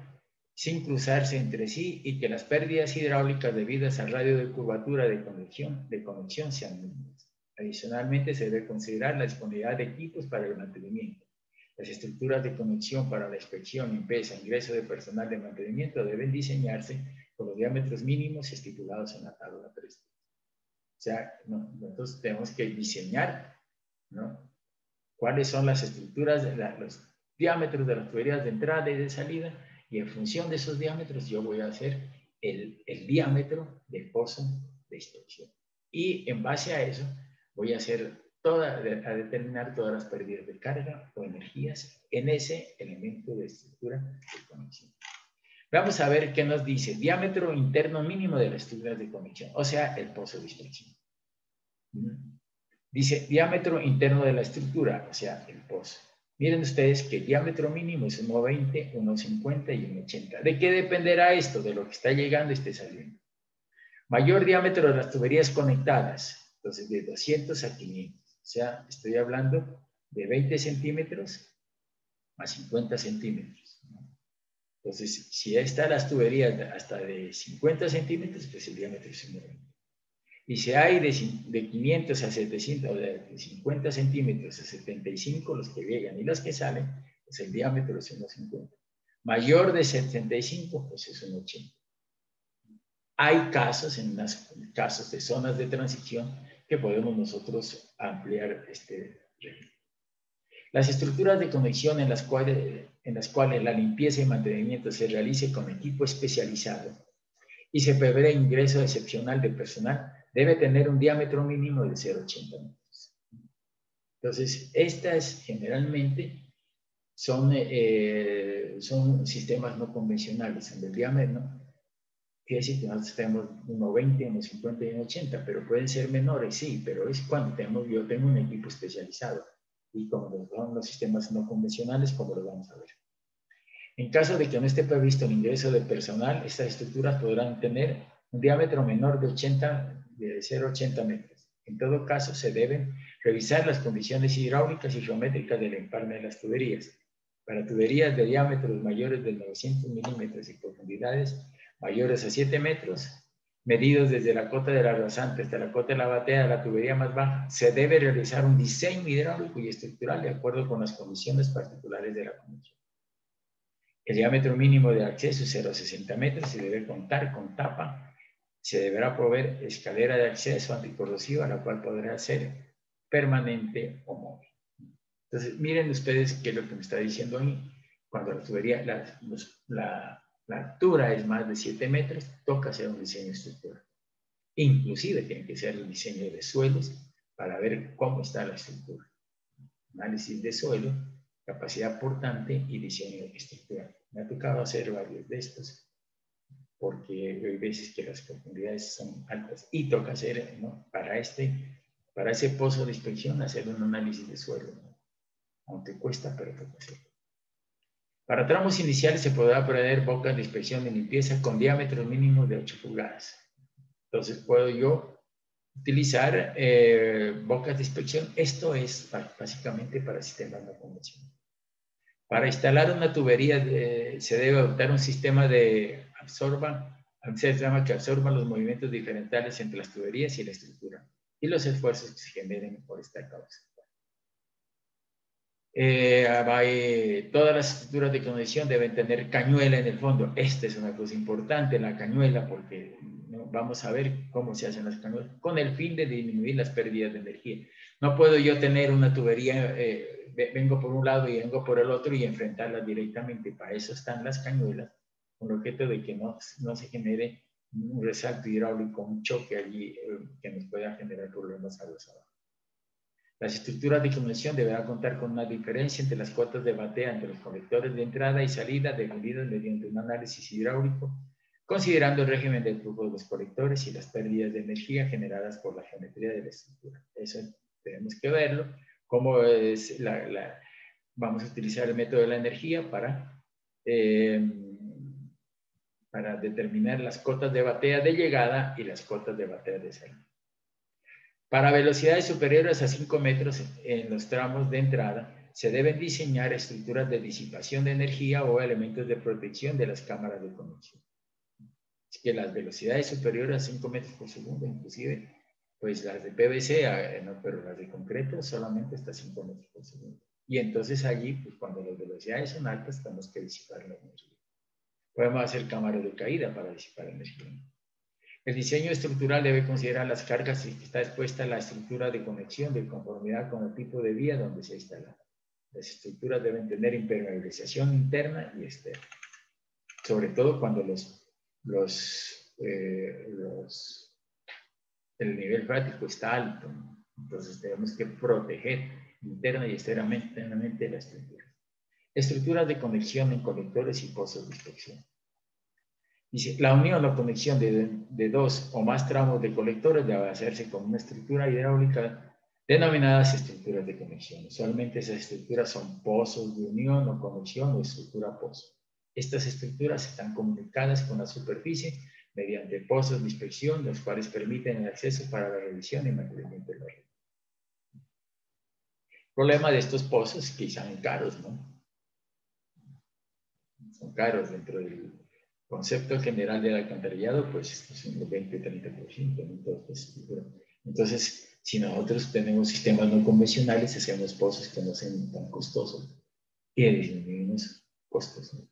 sin cruzarse entre sí y que las pérdidas hidráulicas debidas al radio de curvatura de conexión sean mínimas. Adicionalmente, se debe considerar la disponibilidad de equipos para el mantenimiento. Las estructuras de conexión para la inspección, limpieza, ingreso de personal de mantenimiento deben diseñarse con los diámetros mínimos estipulados en la tabla 3. O sea, nosotros tenemos que diseñar, ¿no?, cuáles son las estructuras, los diámetros de las tuberías de entrada y de salida, y en función de esos diámetros yo voy a hacer el diámetro del pozo de inspección. Y en base a eso voy a hacer a determinar todas las pérdidas de carga o energías en ese elemento de estructura de conexión. Vamos a ver qué nos dice. Diámetro interno mínimo de las estructuras de conexión, o sea, el pozo de inspección. Dice diámetro interno de la estructura, o sea, el pozo. Miren ustedes que el diámetro mínimo es 1,20, 1,50 y 1,80. ¿De qué dependerá esto? De lo que está llegando y esté saliendo. Mayor diámetro de las tuberías conectadas, entonces de 200 a 500. O sea, estoy hablando de 20 centímetros a 50 centímetros. Entonces, si están las tuberías hasta de 50 centímetros, pues el diámetro es 1,20. Y si hay de 500 a 700, o de 50 centímetros a 75, los que llegan y los que salen, pues el diámetro es 1,50. Mayor de 75, pues es 1,80. Hay casos, casos de zonas de transición, que podemos nosotros ampliar este régimen. Las estructuras de conexión en las cuales la limpieza y mantenimiento se realice con equipo especializado y se prevé ingreso excepcional de personal, debe tener un diámetro mínimo de 0,80 metros. Entonces, estas generalmente son sistemas no convencionales, en el diámetro, quiere decir que nosotros tenemos 1,20, 1,50 y 1,80, pero pueden ser menores, sí, pero es cuando yo tengo un equipo especializado. Y como son los sistemas no convencionales, como lo vamos a ver. En caso de que no esté previsto el ingreso de personal, estas estructuras podrán tener un diámetro menor de 0,80 metros. En todo caso, se deben revisar las condiciones hidráulicas y geométricas del empalme de las tuberías. Para tuberías de diámetros mayores de 900 milímetros y profundidades mayores a 7 metros, medidos desde la cota de la rasante hasta la cota de la batea de la tubería más baja, se debe realizar un diseño hidráulico y estructural de acuerdo con las condiciones particulares de la conexión. El diámetro mínimo de acceso es 0,60 metros, se debe contar con tapa, se deberá proveer escalera de acceso anticorrosiva, la cual podrá ser permanente o móvil. Entonces, miren ustedes qué es lo que me está diciendo ahí. Cuando la tubería, la altura es más de 7 metros, toca hacer un diseño estructural. Inclusive tiene que ser el diseño de suelos para ver cómo está la estructura. Análisis de suelo, capacidad portante y diseño estructural. Me ha tocado hacer varios de estos porque hay veces que las profundidades son altas y toca hacer, ¿no?, para ese pozo de inspección, hacer un análisis de suelo, ¿no?, aunque cuesta, pero toca hacerlo. Para tramos iniciales se podrá prever bocas de inspección y limpieza con diámetros mínimos de 8 pulgadas. Entonces puedo yo utilizar bocas de inspección. Esto es básicamente para sistemas no convencionales. Para instalar una tubería se debe adoptar un sistema que absorba los movimientos diferenciales entre las tuberías y la estructura y los esfuerzos que se generen por esta causa. Todas las estructuras de conexión deben tener cañuela en el fondo. Esta es una cosa importante, la cañuela, porque vamos a ver cómo se hacen las cañuelas, con el fin de disminuir las pérdidas de energía. No puedo yo tener una tubería, vengo por un lado y vengo por el otro y enfrentarlas directamente. Para eso están las cañuelas, con el objeto de que no se genere un resalto hidráulico, un choque allí que nos pueda generar problemas a los abajo. Las estructuras de conexión deberán contar con una diferencia entre las cotas de batea entre los conectores de entrada y salida definidas mediante un análisis hidráulico considerando el régimen del flujo de los colectores y las pérdidas de energía generadas por la geometría de la estructura. Eso tenemos que verlo, cómo es vamos a utilizar el método de la energía para determinar las cotas de batea de llegada y las cotas de batea de salida. Para velocidades superiores a 5 metros en los tramos de entrada, se deben diseñar estructuras de disipación de energía o elementos de protección de las cámaras de conexión. Es que las velocidades superiores a 5 metros por segundo, inclusive, pues las de PVC, no, pero las de concreto solamente hasta 5 metros por segundo. Y entonces allí, pues cuando las velocidades son altas, tenemos que disipar la energía. Podemos hacer cámaras de caída para disipar energía. El diseño estructural debe considerar las cargas que está expuesta a la estructura de conexión de conformidad con el tipo de vía donde se instala. Las estructuras deben tener impermeabilización interna y externa. Sobre todo cuando el nivel freático está alto, ¿no? Entonces tenemos que proteger interna y externamente la estructura. Estructuras de conexión en conectores y pozos de inspección. Dice, la unión o conexión de dos o más tramos de colectores debe hacerse con una estructura hidráulica denominadas estructuras de conexión. Usualmente esas estructuras son pozos de unión o conexión o estructura pozo. Estas estructuras están comunicadas con la superficie mediante pozos de inspección, los cuales permiten el acceso para la revisión y mantenimiento de la red. El problema de estos pozos es que son caros, ¿no? Son caros dentro del concepto general del alcantarillado, pues son el 20-30%. Entonces, si nosotros tenemos sistemas no convencionales, hacemos pozos que no sean tan costosos y disminuimos costos, ¿no?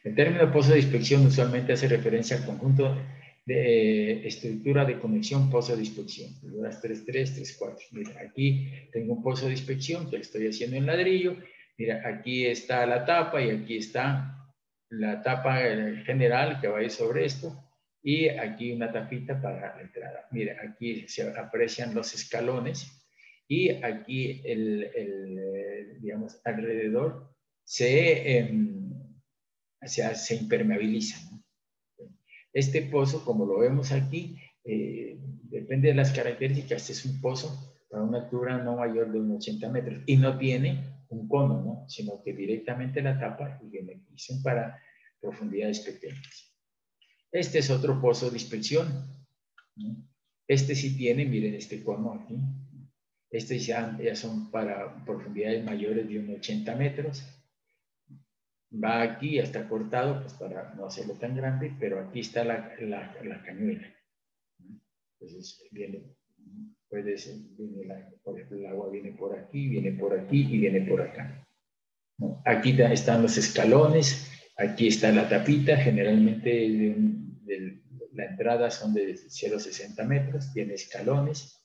El término pozo de inspección usualmente hace referencia al conjunto de estructura de conexión pozo de inspección. Figuras 3.3, 3.4. Mira, aquí tengo un pozo de inspección que estoy haciendo en ladrillo. Mira, aquí está la tapa y aquí está la tapa general que va a ir sobre esto. Y aquí una tapita para la entrada. Mira, aquí se aprecian los escalones y aquí digamos, alrededor se impermeabiliza, ¿no? Este pozo, como lo vemos aquí, depende de las características. Este es un pozo para una altura no mayor de unos 80 metros y no tiene un cono, ¿no? Sino que directamente la tapa y benefician para profundidades pequeñas. Este es otro pozo de inspección, ¿no? Este sí tiene, miren este cono aquí. Este ya son para profundidades mayores de unos 80 metros. Va aquí, ya está cortado, pues para no hacerlo tan grande, pero aquí está la cañuela. Entonces puede ser, por ejemplo, el agua viene por aquí y viene por acá. Aquí están los escalones, aquí está la tapita, generalmente la entrada son de 0,60 metros, tiene escalones,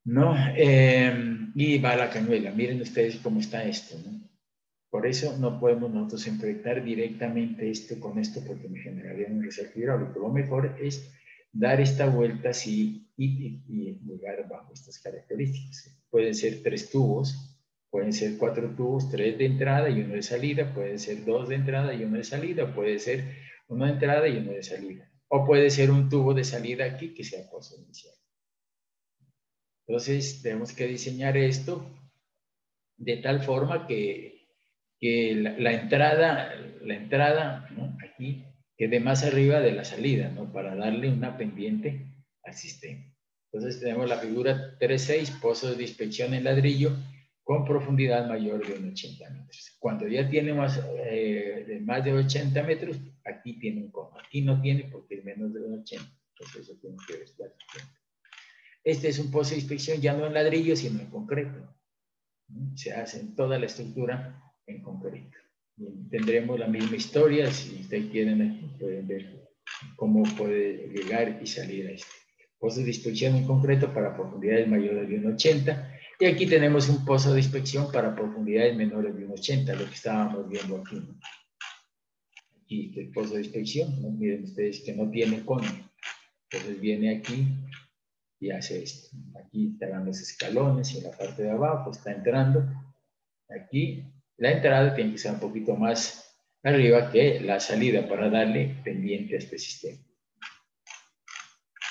¿no? Y va la cañuela. Miren ustedes cómo está esto, ¿no? Por eso no podemos nosotros proyectar directamente esto con esto porque me generaría un resalto hidráulico. Lo mejor es dar esta vuelta así y llegar bajo estas características. Pueden ser 3 tubos, pueden ser 4 tubos, 3 de entrada y 1 de salida, pueden ser 2 de entrada y 1 de salida, puede ser 1 de entrada y 1 de salida. O puede ser un tubo de salida aquí que sea pozo inicial. Entonces tenemos que diseñar esto de tal forma que la entrada, ¿no? Aquí quede más arriba de la salida, ¿no? Para darle una pendiente al sistema. Entonces tenemos la figura 3.6, pozos de inspección en ladrillo con profundidad mayor de 80 metros. Cuando ya tiene más de 80 metros, aquí tiene un cono. Aquí no tiene porque es menos de 80. Entonces eso tiene que ver. Este es un pozo de inspección ya no en ladrillo, sino en concreto. Se hace en toda la estructura en concreto. Y tendremos la misma historia. Si ustedes quieren, aquí pueden ver cómo puede llegar y salir a este. Pozo de inspección en concreto para profundidades mayores de 1,80. Y aquí tenemos un pozo de inspección para profundidades menores de 1,80, lo que estábamos viendo aquí, ¿no? Aquí el pozo de inspección, ¿no? Miren ustedes que no tiene cono. Entonces viene aquí y hace esto. Aquí estarán los escalones y en la parte de abajo está entrando. Aquí la entrada tiene que ser un poquito más arriba que la salida para darle pendiente a este sistema.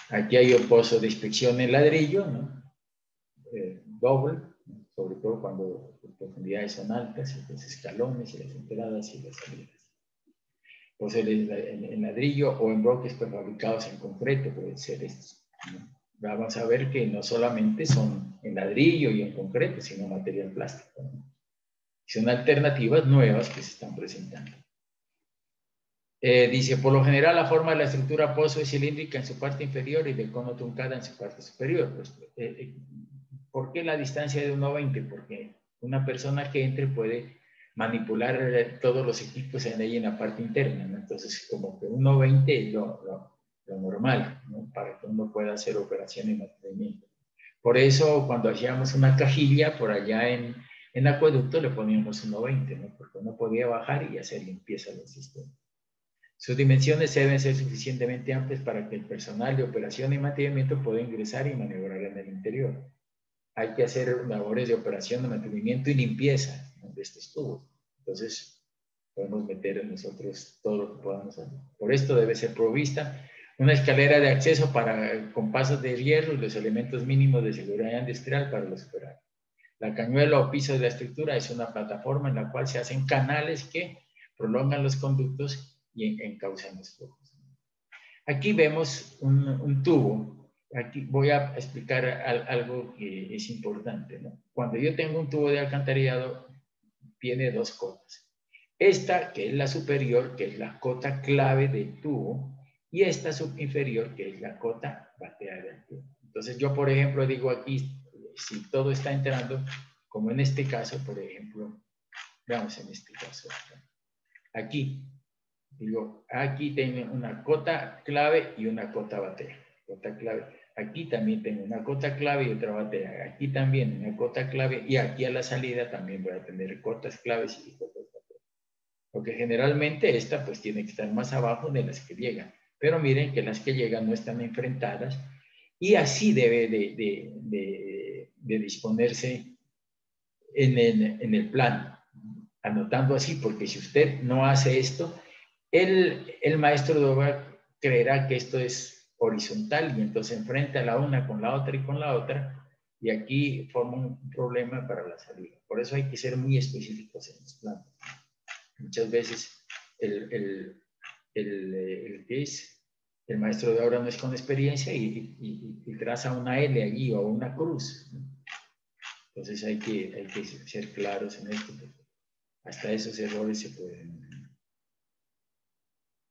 Aquí hay un pozo de inspección en ladrillo, ¿no? Doble, ¿no? Sobre todo cuando las profundidades son altas, los escalones y las entradas y las salidas. Pues en ladrillo o en bloques prefabricados en concreto pueden ser estos, ¿no? Vamos a ver que no solamente son en ladrillo y en concreto, sino material plástico, ¿no? Son alternativas nuevas que se están presentando. Dice, por lo general la forma de la estructura pozo es cilíndrica en su parte inferior y de cono truncada en su parte superior. Pues, ¿por qué la distancia de 1,20? Porque una persona que entre puede manipular todos los equipos ahí en la parte interna, ¿no? Entonces, como que 1,20 es lo normal, ¿no? Para que uno pueda hacer operación y mantenimiento. Por eso, cuando hacíamos una cajilla por allá en acueducto, le poníamos 1,20, ¿no? Porque uno podía bajar y hacer limpieza del sistema. Sus dimensiones deben ser suficientemente amplias para que el personal de operación y mantenimiento pueda ingresar y maniobrar en el interior. Hay que hacer labores de operación, de mantenimiento y limpieza, ¿no?, de estos tubos. Entonces, podemos meter nosotros todo lo que podamos hacer. Por esto debe ser provista una escalera de acceso con pasos de hierro y los elementos mínimos de seguridad industrial para los operarios. La cañuela o piso de la estructura es una plataforma en la cual se hacen canales que prolongan los conductos y encausan los flujos. Aquí vemos un tubo. Aquí voy a explicar algo que es importante, ¿no? Cuando yo tengo un tubo de alcantarillado, tiene dos cotas. Esta, que es la superior, que es la cota clave del tubo, y esta subinferior, que es la cota batea del tubo. Entonces yo, por ejemplo, digo aquí, si todo está entrando, como en este caso, por ejemplo, veamos en este caso, aquí, digo, aquí tengo una cota clave y una cota batea. Cota clave. Aquí también tengo una cota clave y otra batea. Aquí también una cota clave y aquí a la salida también voy a tener cotas claves y cotas bateas. Porque generalmente esta pues tiene que estar más abajo de las que llegan. Pero miren que las que llegan no están enfrentadas y así debe de disponerse en el plano. Anotando así, porque si usted no hace esto, el maestro de obra creerá que esto es horizontal y entonces enfrenta la una con la otra y con la otra y aquí forma un problema para la salida. Por eso hay que ser muy específicos en los planos. Muchas veces el maestro de obra no es con experiencia y traza una L allí o una cruz, ¿no? Entonces hay que ser claros en esto. Hasta esos errores se pueden.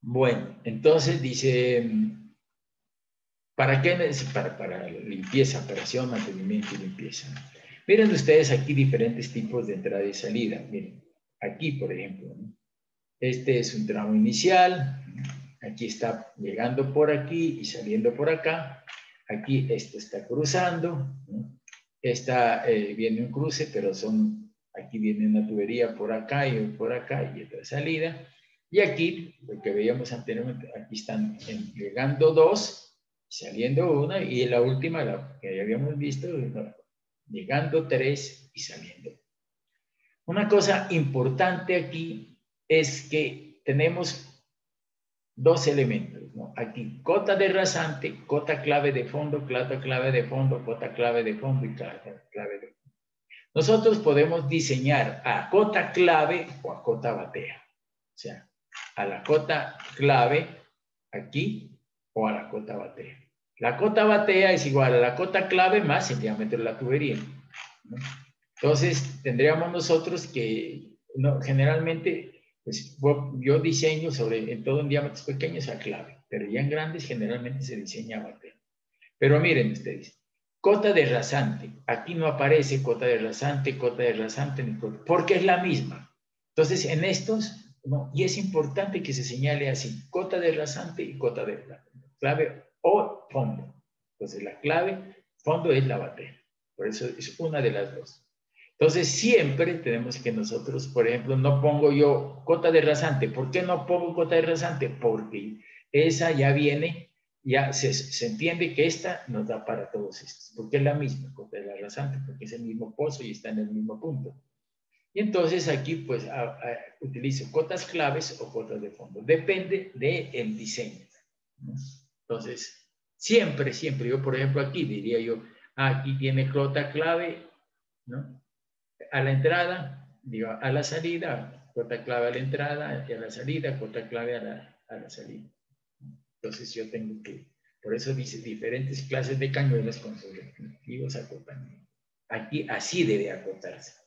Bueno, entonces dice, ¿para qué? Para limpieza, operación, mantenimiento y limpieza. Miren ustedes aquí diferentes tipos de entrada y salida. Miren, aquí, por ejemplo, ¿no? Este es un tramo inicial. Aquí está llegando por aquí y saliendo por acá. Aquí esto está cruzando, ¿no? Esta viene un cruce, pero aquí viene una tubería por acá y otra salida. Y aquí, lo que veíamos anteriormente, aquí están llegando dos, saliendo una, y la última, la que habíamos visto, llegando tres y saliendo. Una cosa importante aquí es que tenemos dos elementos, ¿no? Aquí, cota de rasante, cota clave de fondo, cota clave de fondo, cota clave de fondo y cota clave de fondo. Nosotros podemos diseñar a cota clave o a cota batea. O sea, a la cota clave aquí o a la cota batea. La cota batea es igual a la cota clave más el diámetro de la tubería, ¿no? Entonces, tendríamos nosotros que, no, generalmente, pues yo diseño en todo en diámetros pequeños a clave, pero ya en grandes generalmente se diseña a batea. Pero miren ustedes, cota de rasante. Aquí no aparece cota de rasante, ni cota, porque es la misma. Entonces, en estos, no, y es importante que se señale así, cota de rasante y cota de clave o fondo. Entonces, la clave, fondo es la batea. Por eso es una de las dos. Entonces, siempre tenemos que nosotros, por ejemplo, no pongo yo cota de rasante. ¿Por qué no pongo cota de rasante? Porque esa ya viene, ya se entiende que esta nos da para todos estos, porque es la misma cota de la rasante, porque es el mismo pozo y está en el mismo punto. Y entonces aquí pues utilizo cotas claves o cotas de fondo. Depende del diseño, ¿no? Entonces, siempre, yo por ejemplo aquí diría yo, aquí tiene cota clave, ¿no? A la entrada, digo, a la salida, cota clave a la entrada y a la salida, cota clave a la salida. Entonces yo tengo que, por eso dice diferentes clases de cañuelas con sus respectivos acotamientos. Aquí así debe acotarse.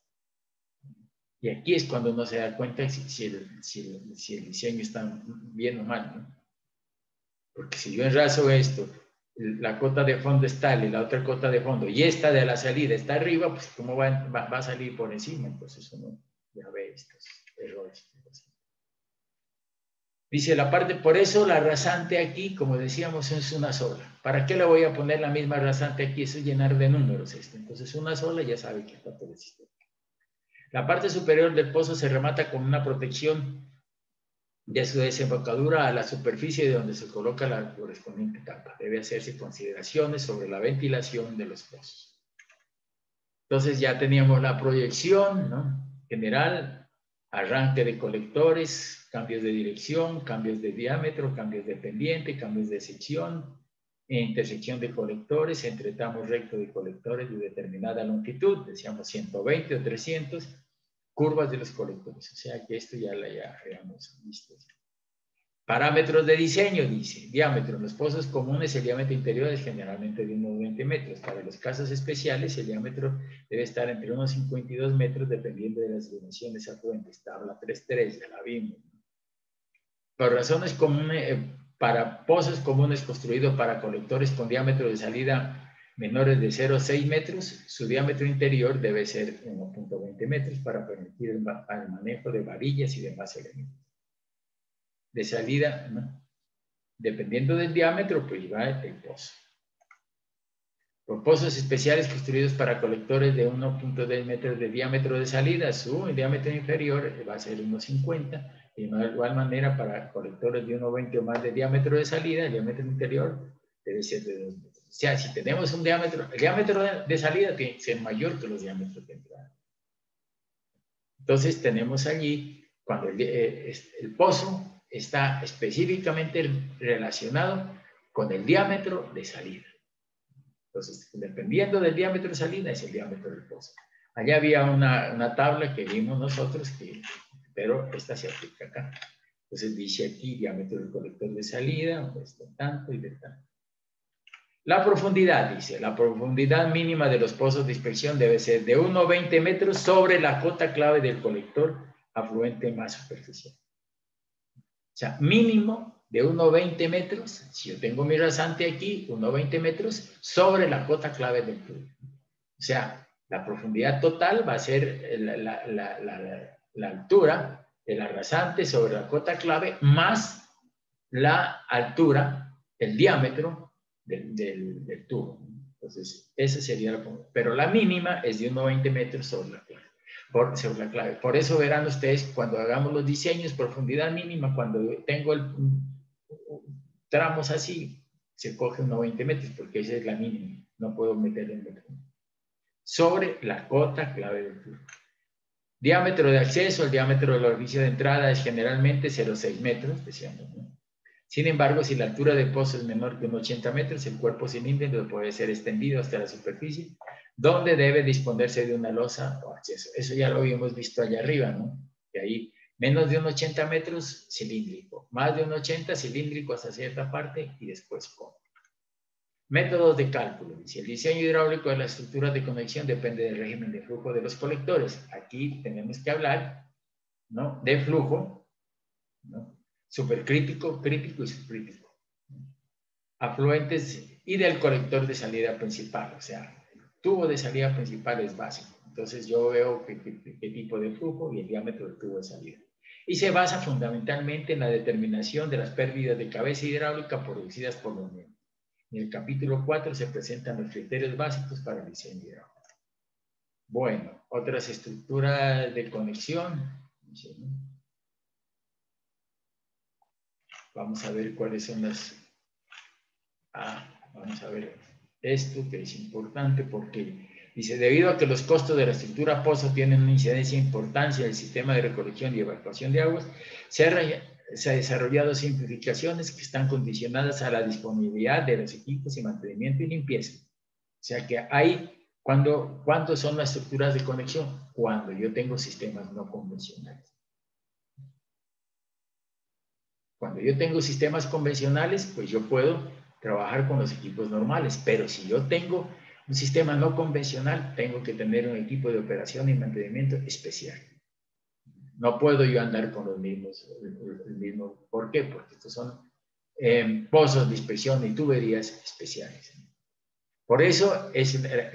Y aquí es cuando uno se da cuenta si el diseño está bien o mal, ¿no? Porque si yo enrazo esto, la cota de fondo está tal y la otra cota de fondo, y esta de la salida está arriba, pues ¿cómo va a salir por encima? Entonces uno ya ve estos errores. Dice la parte, por eso la rasante aquí, como decíamos, es una sola. ¿Para qué le voy a poner la misma rasante aquí? Eso es llenar de números esto. Entonces una sola ya sabe que está todo el sistema. La parte superior del pozo se remata con una protección de su desembocadura a la superficie de donde se coloca la correspondiente tapa. Debe hacerse consideraciones sobre la ventilación de los pozos. Entonces ya teníamos la proyección, ¿no? General, arranque de colectores, cambios de dirección, cambios de diámetro, cambios de pendiente, cambios de sección, intersección de colectores, entre tramos rectos de colectores de determinada longitud, decíamos 120 o 300, curvas de los colectores. O sea que esto ya habíamos visto. Parámetros de diseño, dice, diámetro. En los pozos comunes el diámetro interior es generalmente de unos 20 metros. Para los casos especiales el diámetro debe estar entre unos 52 metros dependiendo de las dimensiones afluentes. Tabla 3.3, ya la vimos. Por razones comunes, para pozos comunes construidos para colectores con diámetro de salida menores de 0,6 metros, su diámetro interior debe ser 1,20 metros para permitir el manejo de varillas y demás elementos. De salida, ¿no? Dependiendo del diámetro, pues va el pozo. Por pozos especiales construidos para colectores de 1,2 metros de diámetro de salida, su diámetro inferior va a ser 1,50. Y de igual manera, para colectores de 1,20 o más de diámetro de salida, el diámetro interior debe ser de 2 metros. O sea, si tenemos un diámetro, el diámetro de salida tiene que ser mayor que los diámetros de entrada. Entonces tenemos allí, cuando el pozo está específicamente relacionado con el diámetro de salida. Entonces, dependiendo del diámetro de salida, es el diámetro del pozo. Allá había una tabla que vimos nosotros, pero esta se aplica acá. Entonces dice aquí diámetro del colector de salida, pues de tanto y de tanto. La profundidad, dice, la profundidad mínima de los pozos de inspección debe ser de 1,20 metros sobre la cota clave del colector afluente más superficial. O sea, mínimo de 1,20 metros, si yo tengo mi rasante aquí, 1,20 metros sobre la cota clave del tubo. O sea, la profundidad total va a ser la altura de la rasante sobre la cota clave más la altura, el diámetro del tubo. Entonces, esa sería la profundidad. Pero la mínima es de 1,20 metros sobre la clave. Sobre la clave. Por eso verán ustedes cuando hagamos los diseños, profundidad mínima, cuando tengo tramos así, se coge 1,20 metros porque esa es la mínima. No puedo meter en metro. Sobre la cota clave del tubo. Diámetro de acceso, el diámetro del orificio de entrada es generalmente 0,6 metros, decíamos, ¿no? Sin embargo, si la altura del pozo es menor que 80 metros, el cuerpo cilíndrico puede ser extendido hasta la superficie, donde debe disponerse de una losa o acceso. Eso ya lo habíamos visto allá arriba, ¿no? Que ahí menos de 80 metros cilíndrico, más de 80 cilíndrico hasta cierta parte y después cóncavo. Métodos de cálculo. Si el diseño hidráulico de la estructura de conexión depende del régimen de flujo de los colectores. Aquí tenemos que hablar, ¿no?, de flujo, ¿no?, supercrítico, crítico y subcrítico. Afluentes y del colector de salida principal. O sea, el tubo de salida principal es básico. Entonces yo veo qué tipo de flujo y el diámetro del tubo de salida. Y se basa fundamentalmente en la determinación de las pérdidas de cabeza hidráulica producidas por los miembros. En el capítulo 4 se presentan los criterios básicos para el diseño hidráulico. Bueno, otras estructuras de conexión. Vamos a ver cuáles son las... vamos a ver esto que es importante porque Dice, debido a que los costos de la estructura pozo tienen una incidencia importante en el sistema de recolección y evacuación de aguas, se ha desarrollado simplificaciones que están condicionadas a la disponibilidad de los equipos y mantenimiento y limpieza. O sea que hay, ¿cuándo son las estructuras de conexión? Cuando yo tengo sistemas no convencionales. Cuando yo tengo sistemas convencionales, pues yo puedo trabajar con los equipos normales, pero si yo tengo un sistema no convencional, tengo que tener un equipo de operación y mantenimiento especial. No puedo yo andar con los mismos, el mismo. ¿Por qué? Porque estos son pozos de inspección y tuberías especiales. Por eso,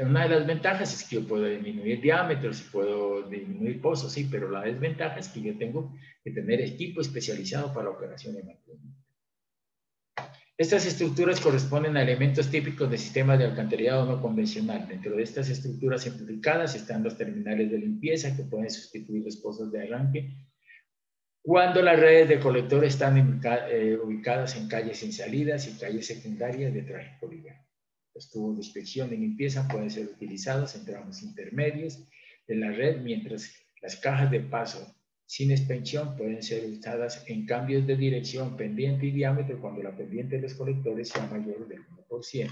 una de las ventajas es que yo puedo disminuir diámetros y puedo disminuir pozos, sí, pero la desventaja es que yo tengo que tener equipo especializado para operación y mantenimiento. Estas estructuras corresponden a elementos típicos de sistemas de alcantarillado no convencional. Dentro de estas estructuras simplificadas están los terminales de limpieza que pueden sustituir los pozos de arranque cuando las redes de colector están ubicadas en calles sin salidas y calles secundarias de tráfico libre. Los tubos de inspección y limpieza pueden ser utilizados en tramos intermedios de la red, mientras las cajas de paso sin expansión pueden ser usadas en cambios de dirección, pendiente y diámetro cuando la pendiente de los colectores sea mayor del 1%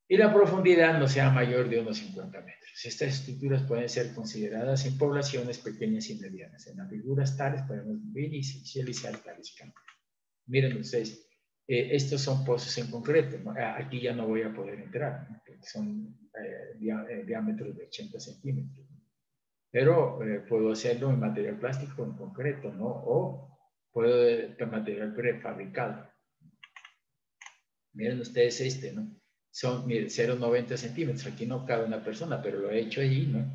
y la profundidad no sea mayor de unos 50 metros. Estas estructuras pueden ser consideradas en poblaciones pequeñas y medianas. En las figuras tales podemos visualizar tales cambios. Miren ustedes, estos son pozos en concreto, ¿no? Aquí ya no voy a poder entrar, ¿no? Porque son diámetros de 80 centímetros. Pero puedo hacerlo en material plástico en concreto, ¿no? O puedo en material prefabricado. Miren ustedes ¿no? Son 0,90 centímetros. Aquí no cabe una persona, pero lo he hecho allí, ¿no?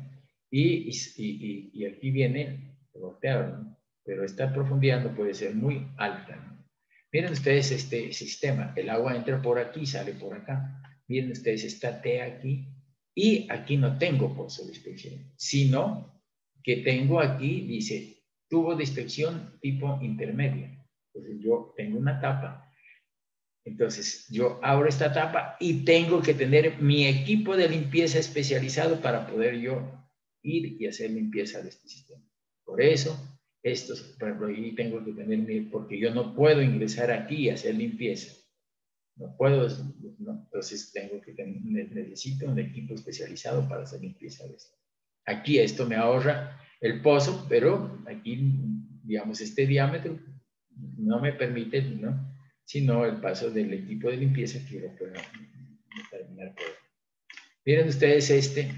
Y aquí viene volteado, ¿no? Pero esta profundidad no puede ser muy alta, ¿no? Miren ustedes este sistema. El agua entra por aquí y sale por acá. Miren ustedes esta T aquí. Y aquí no tengo pozo de inspección, sino que tengo aquí, dice, tubo de inspección tipo intermedio. Entonces yo tengo una tapa. Entonces, yo abro esta tapa y tengo que tener mi equipo de limpieza especializado para poder yo ir y hacer limpieza de este sistema. Por eso, estos, por ejemplo, ahí tengo que tener, porque yo no puedo ingresar aquí y hacer limpieza. No puedo, no, entonces tengo que tener, necesito un equipo especializado para hacer limpieza de esto. Aquí esto me ahorra el pozo, pero aquí, digamos, este diámetro no me permite, ¿no? Sino el paso del equipo de limpieza que lo pueda determinar. Miren ustedes este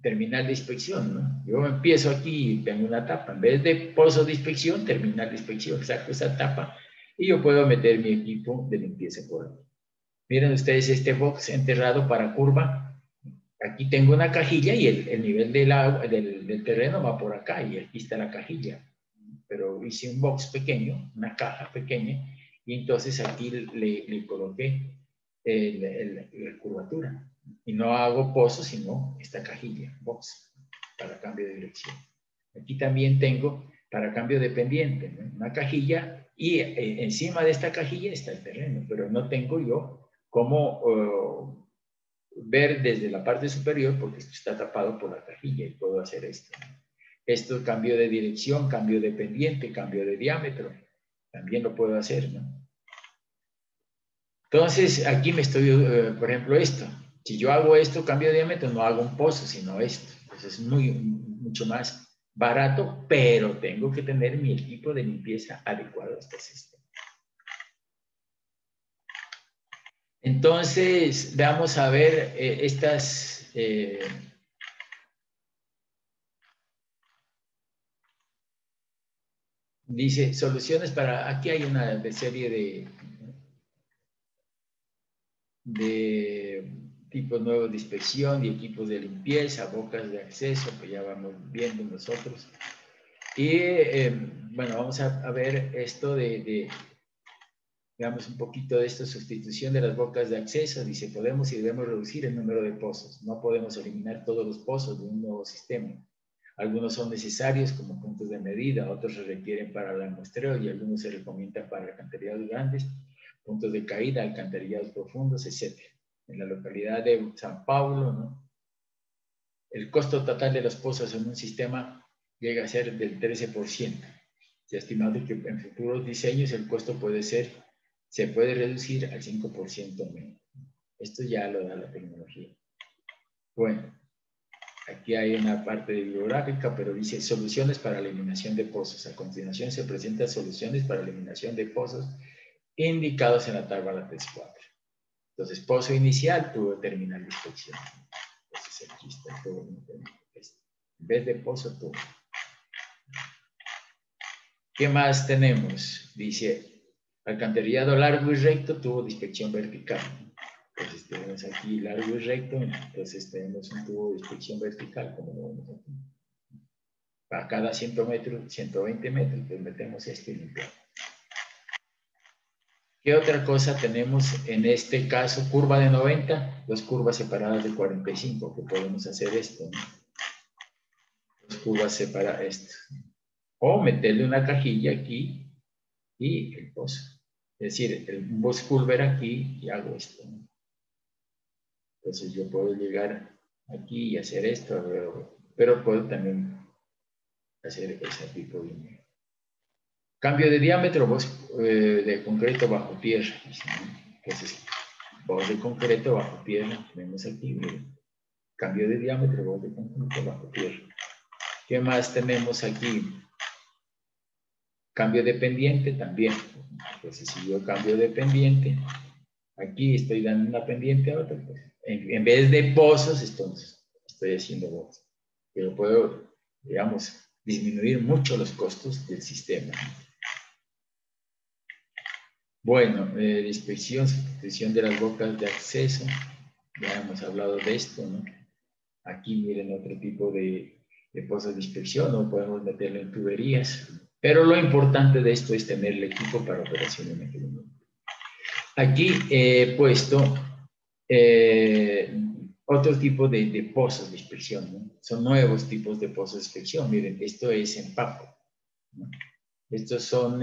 terminal de inspección, ¿no? Yo empiezo aquí y tengo una tapa. En vez de pozo de inspección, terminal de inspección. Saco esa tapa y yo puedo meter mi equipo de limpieza por aquí. Miren ustedes este box enterrado para curva. Aquí tengo una cajilla y el nivel del terreno va por acá y aquí está la cajilla. Pero hice un box pequeño, una caja pequeña, y entonces aquí le coloqué la curvatura. Y no hago pozo, sino esta cajilla, box, para cambio de dirección. Aquí también tengo para cambio de pendiente, ¿no? Una cajilla, y encima de esta cajilla está el terreno, pero no tengo yo cómo ver desde la parte superior porque esto está tapado por la cajilla y puedo hacer esto, ¿no? Esto, cambio de dirección, cambio de pendiente, cambio de diámetro, también lo puedo hacer, ¿no? Entonces, aquí me estoy, por ejemplo, esto. Si yo hago esto, cambio de diámetro, no hago un pozo, sino esto. Entonces, es mucho más barato, pero tengo que tener mi equipo de limpieza adecuado a este sistema. Entonces, vamos a ver estas... dice, soluciones para... Aquí hay una serie de tipos nuevos de inspección y equipos de limpieza, bocas de acceso, que ya vamos viendo nosotros. Y bueno, vamos a ver esto digamos un poquito de esto, sustitución de las bocas de acceso. Dice, podemos y debemos reducir el número de pozos. No podemos eliminar todos los pozos de un nuevo sistema. Algunos son necesarios como puntos de medida, otros se requieren para el muestreo y algunos se recomiendan para alcantarillados grandes, puntos de caída, alcantarillados profundos, etc. en la localidad de San Paulo, ¿no? El costo total de los pozos en un sistema llega a ser del 13%. Se ha estimado que en futuros diseños el costo se puede reducir al 5% menos. Esto ya lo da la tecnología. Bueno, aquí hay una parte bibliográfica, pero dice soluciones para la eliminación de pozos. A continuación se presentan soluciones para la eliminación de pozos indicados en la tabla 3.4. Entonces, pozo inicial, tubo de terminal de inspección. Entonces, aquí está el tubo de en vez de pozo, tubo. ¿Qué más tenemos? Dice, alcantarillado largo y recto, tubo de inspección vertical. Entonces tenemos aquí largo y recto, entonces tenemos un tubo de inspección vertical, como lo vemos aquí. Para cada 100 metros, 120 metros, pues metemos este y limpiamos. ¿Qué otra cosa tenemos en este caso? Curva de 90, dos curvas separadas de 45, que podemos hacer esto, ¿no? Dos curvas separadas, esto. O meterle una cajilla aquí y el pozo. Es decir, un box culver aquí y hago esto, ¿no? Entonces yo puedo llegar aquí y hacer esto, pero puedo también hacer ese tipo de cambio de diámetro, de concreto bajo tierra. Entonces, voz de concreto bajo tierra, tenemos aquí, miren. Cambio de diámetro, voz de concreto bajo tierra. ¿Qué más tenemos aquí? Cambio de pendiente también. Entonces, si yo cambio de pendiente, aquí estoy dando una pendiente a otra, pues, en vez de pozos, entonces estoy haciendo voz. Pero puedo, digamos, disminuir mucho los costos del sistema. Bueno, inspección, sustitución de las bocas de acceso. Ya hemos hablado de esto, ¿no? Aquí miren otro tipo de pozos de inspección, no podemos meterlo en tuberías. Pero lo importante de esto es tener el equipo para operación y mantenimiento. Aquí he puesto otro tipo de pozos de inspección, ¿no? Son nuevos tipos de pozos de inspección. Miren, esto es empapo, ¿no? Estos son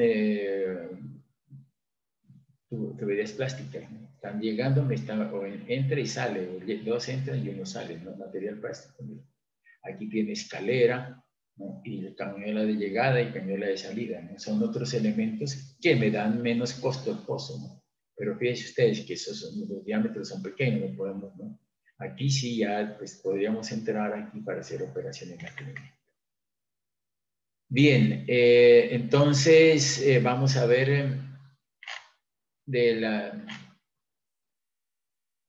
tuberías plásticas, ¿no? Están llegando, entra y sale, o dos entran y uno sale, ¿no? Material plástico, ¿no? Aquí tiene escalera, ¿no? Y cañuela de llegada y cañuela de salida, ¿no? Son otros elementos que me dan menos costo al pozo, ¿no? Pero fíjense ustedes que los diámetros son pequeños, no podemos, ¿no? Aquí sí ya pues, podríamos entrar aquí para hacer operaciones de mantenimiento. Bien, entonces vamos a ver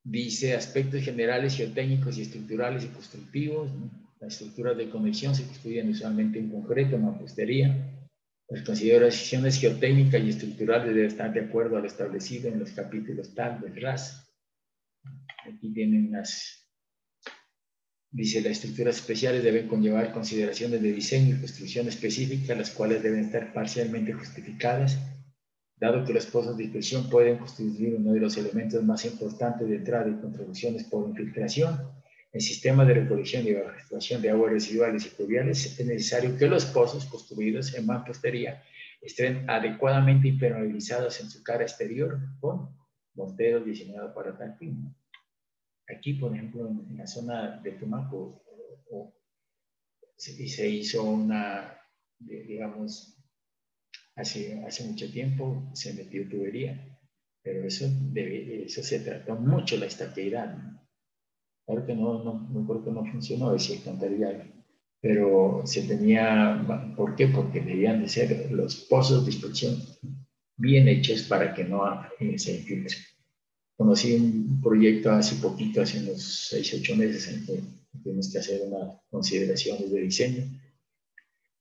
dice aspectos generales, geotécnicos y estructurales y constructivos, ¿no? Las estructuras de conexión se estudian usualmente en concreto, en mampostería. Las consideraciones geotécnicas y estructurales deben estar de acuerdo a lo establecido en los capítulos tal del RAS. Aquí tienen dice, las estructuras especiales deben conllevar consideraciones de diseño y construcción específicas, las cuales deben estar parcialmente justificadas, dado que los pozos de dispersión pueden constituir uno de los elementos más importantes de entrada y contribuciones por infiltración. En sistemas de recolección y evacuación de aguas residuales y pluviales es necesario que los pozos construidos en mampostería estén adecuadamente impermeabilizados en su cara exterior con morteros diseñados para tal fin. Aquí, por ejemplo, en la zona de Tumaco, se hizo digamos, hace mucho tiempo se metió tubería, pero eso se trató mucho la estaqueidad, ¿no? Claro que no creo que no funcionó ese alcantarillado, pero se tenía, ¿por qué? Porque debían de ser los pozos de inspección bien hechos para que no se infiltre. Conocí un proyecto hace poquito, hace unos 6-8 meses, en que tuvimos que hacer unas consideraciones de diseño,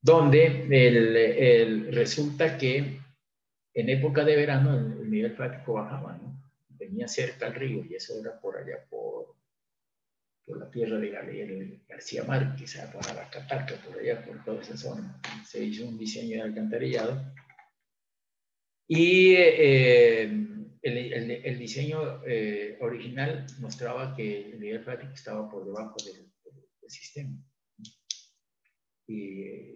donde resulta que en época de verano el nivel freático bajaba, ¿no? Venía cerca al río y eso era por allá, por la tierra de García Márquez, para la Catarca, por allá, por toda esa zona. Se hizo un diseño de alcantarillado y el diseño original mostraba que el nivel freático estaba por debajo del sistema. Y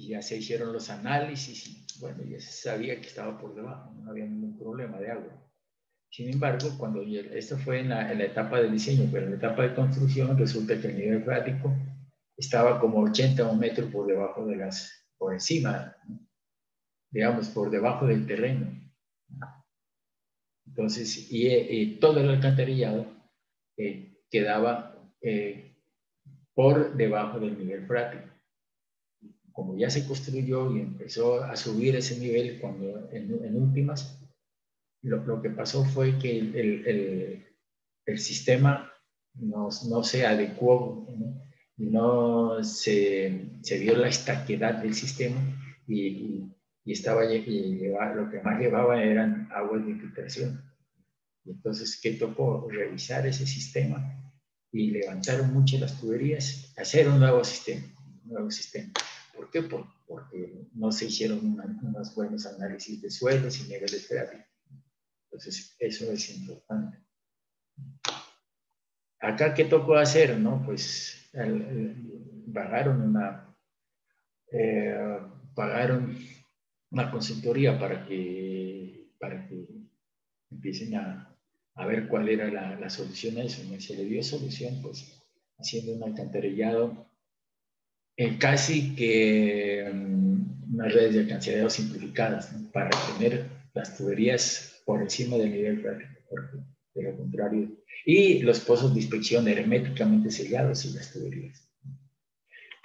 ya se hicieron los análisis y bueno, ya se sabía que estaba por debajo, no había ningún problema de agua. Sin embargo, esto fue en la etapa de diseño, pero en la etapa de construcción resulta que el nivel freático estaba como 80 metros por debajo por encima, ¿no? Digamos, por debajo del terreno. Entonces, y todo el alcantarillado quedaba por debajo del nivel freático. Como ya se construyó y empezó a subir ese nivel cuando en últimas, lo que pasó fue que el sistema no se adecuó, ¿no? Y no se vio la estaquedad del sistema y lo que más llevaba eran aguas de infiltración. Y entonces, ¿qué tocó? Revisar ese sistema y levantaron mucho las tuberías, hacer un nuevo sistema. ¿Por qué? Porque no se hicieron unos buenos análisis de suelos y niveles freáticos. Entonces, eso es importante. Acá, ¿qué tocó hacer? ¿No? Pues pagaron una consultoría para que empiecen a ver cuál era la solución a eso. ¿No? Se le dio solución, pues, haciendo un alcantarillado casi que unas redes de alcantarillado simplificadas, ¿no? Para tener las tuberías por encima del nivel freático, porque de lo contrario. Y los pozos de inspección herméticamente sellados y las tuberías.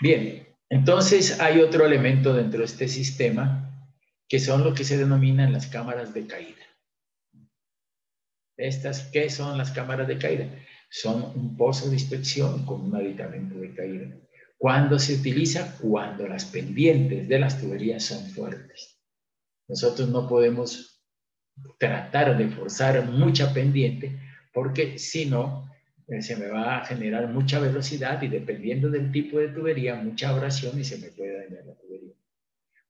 Bien, entonces hay otro elemento dentro de este sistema que son lo que se denominan las cámaras de caída. ¿Qué son las cámaras de caída? Son un pozo de inspección con un aditamento de caída. ¿Cuándo se utiliza? Cuando las pendientes de las tuberías son fuertes. Nosotros no podemos tratar de forzar mucha pendiente porque si no, se me va a generar mucha velocidad y dependiendo del tipo de tubería, mucha abrasión y se me puede dañar la tubería.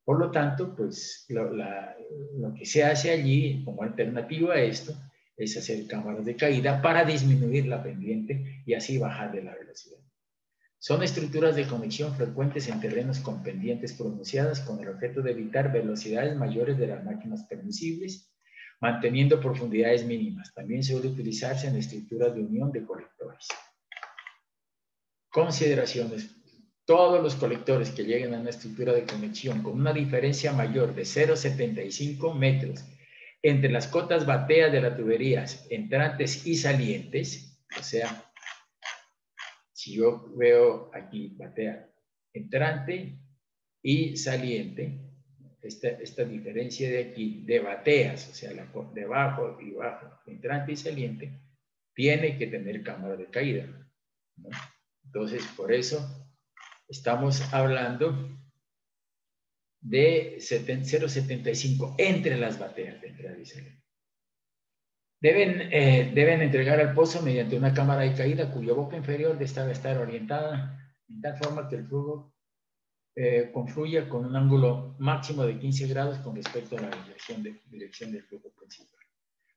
Por lo tanto, pues lo que se hace allí como alternativa a esto es hacer cámaras de caída para disminuir la pendiente y así bajar de la velocidad. Son estructuras de conexión frecuentes en terrenos con pendientes pronunciadas con el objeto de evitar velocidades mayores de las máquinas permisibles, manteniendo profundidades mínimas. También suele utilizarse en estructuras de unión de colectores. Consideraciones. Todos los colectores que lleguen a una estructura de conexión con una diferencia mayor de 0,75 metros entre las cotas bateas de las tuberías entrantes y salientes, o sea, si yo veo aquí batea entrante y saliente, esta diferencia de aquí de bateas, o sea, de bajo y bajo, entrante y saliente, tiene que tener cámara de caída, ¿no? Entonces, por eso estamos hablando de 0,75 entre las bateas de entrada y salida. Deben entregar al pozo mediante una cámara de caída cuya boca inferior debe estar orientada en tal forma que el flujo confluya con un ángulo máximo de 15 grados con respecto a la dirección del flujo principal.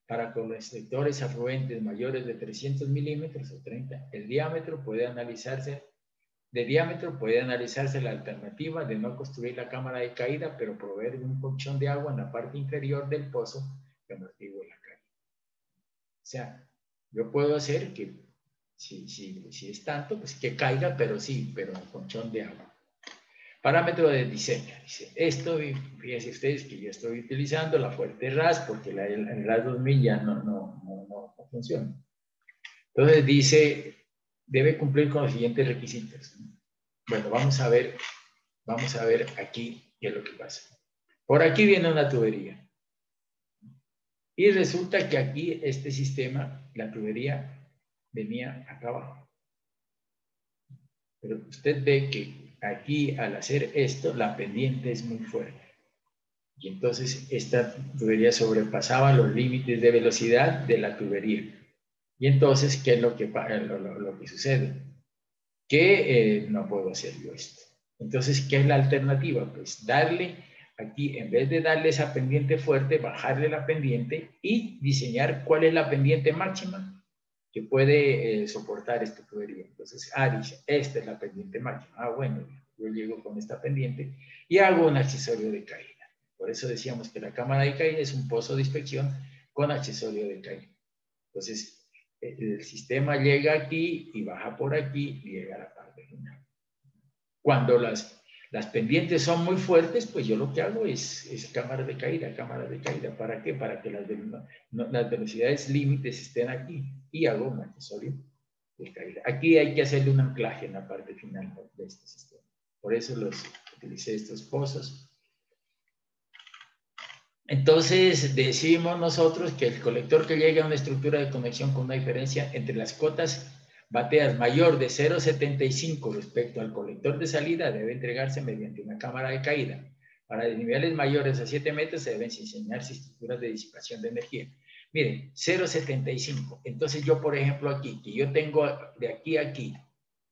Para colectores afluentes mayores de 300 milímetros o 30, de diámetro puede analizarse la alternativa de no construir la cámara de caída, pero proveer de un colchón de agua en la parte inferior del pozo que amortigue la caída. O sea, yo puedo hacer que, si es tanto, pues que caiga, pero en colchón de agua. Parámetro de diseño. Dice, fíjense ustedes que yo estoy utilizando la fuerte RAS porque el RAS 2000 ya no funciona. Entonces dice, debe cumplir con los siguientes requisitos. Bueno, vamos a ver aquí qué es lo que pasa. Por aquí viene una tubería. Y resulta que aquí este sistema, la tubería, venía acá abajo. Pero usted ve que aquí al hacer esto, la pendiente es muy fuerte. Y entonces esta tubería sobrepasaba los límites de velocidad de la tubería. Y entonces, ¿qué es lo que sucede? Que no puedo hacer yo esto. Entonces, ¿qué es la alternativa? Pues darle aquí, en vez de darle esa pendiente fuerte, bajarle la pendiente y diseñar cuál es la pendiente máxima que puede soportar esta tubería. Entonces, dice, esta es la pendiente máxima. Bueno, yo llego con esta pendiente y hago un accesorio de caída. Por eso decíamos que la cámara de caída es un pozo de inspección con accesorio de caída. Entonces, el sistema llega aquí y baja por aquí y llega a la parte final. Cuando las pendientes son muy fuertes, pues yo lo que hago es cámara de caída. ¿Para qué? Para que las velocidades límites estén aquí y hago un accesorio de caída. Aquí hay que hacerle un anclaje en la parte final de este sistema. Por eso utilicé estos pozos. Entonces decimos nosotros que el colector que llegue a una estructura de conexión con una diferencia entre las cotas bateas mayor de 0,75 respecto al colector de salida debe entregarse mediante una cámara de caída. Para niveles mayores a 7 metros se deben diseñarse estructuras de disipación de energía. Miren, 0,75. Entonces yo, por ejemplo, aquí, que yo tengo de aquí a aquí,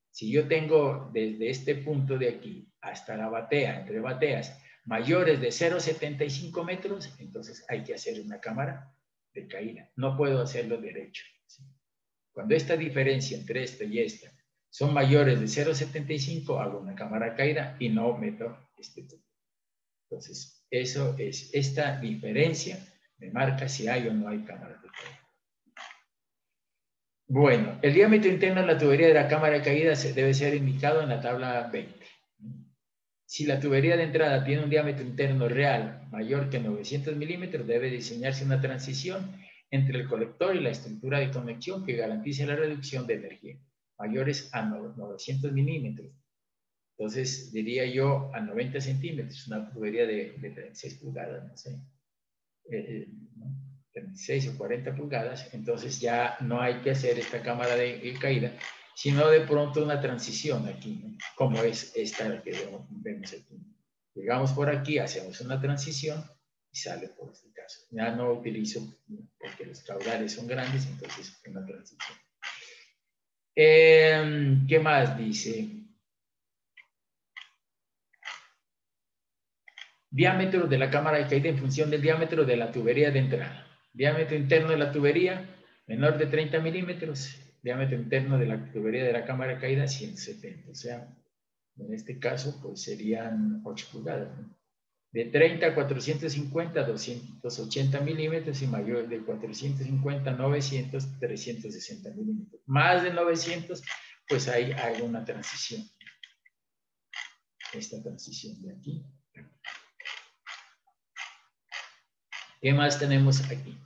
si yo tengo desde este punto de aquí hasta la batea, entre bateas, mayores de 0,75 metros, entonces hay que hacer una cámara de caída. No puedo hacerlo derecho. ¿Sí? Cuando esta diferencia entre esta y esta son mayores de 0,75, hago una cámara de caída y no meto este tubo. Entonces, eso es, esta diferencia me marca si hay o no hay cámara de caída. Bueno, el diámetro interno de la tubería de la cámara de caída debe ser indicado en la tabla 20. Si la tubería de entrada tiene un diámetro interno real mayor que 900 milímetros, debe diseñarse una transición entre el colector y la estructura de conexión que garantice la reducción de energía, mayores a 900 milímetros. Entonces, diría yo a 90 centímetros, una tubería de 36 pulgadas, no sé, 36 o 40 pulgadas, entonces ya no hay que hacer esta cámara de caída, sino de pronto una transición aquí, ¿no? Como es esta que vemos aquí. Llegamos por aquí, hacemos una transición y sale por este caso. Ya no utilizo, porque los caudales son grandes, entonces una transición. ¿Qué más dice? Diámetro de la cámara de caída en función del diámetro de la tubería de entrada. Diámetro interno de la tubería menor de 30 milímetros. Diámetro interno de la tubería de la cámara de caída 170. O sea, en este caso, pues serían 8 pulgadas, ¿no? De 30 a 450, 280 milímetros y mayor de 450 a 900, 360 milímetros. Más de 900, pues ahí hay una transición. Esta transición de aquí. ¿Qué más tenemos aquí?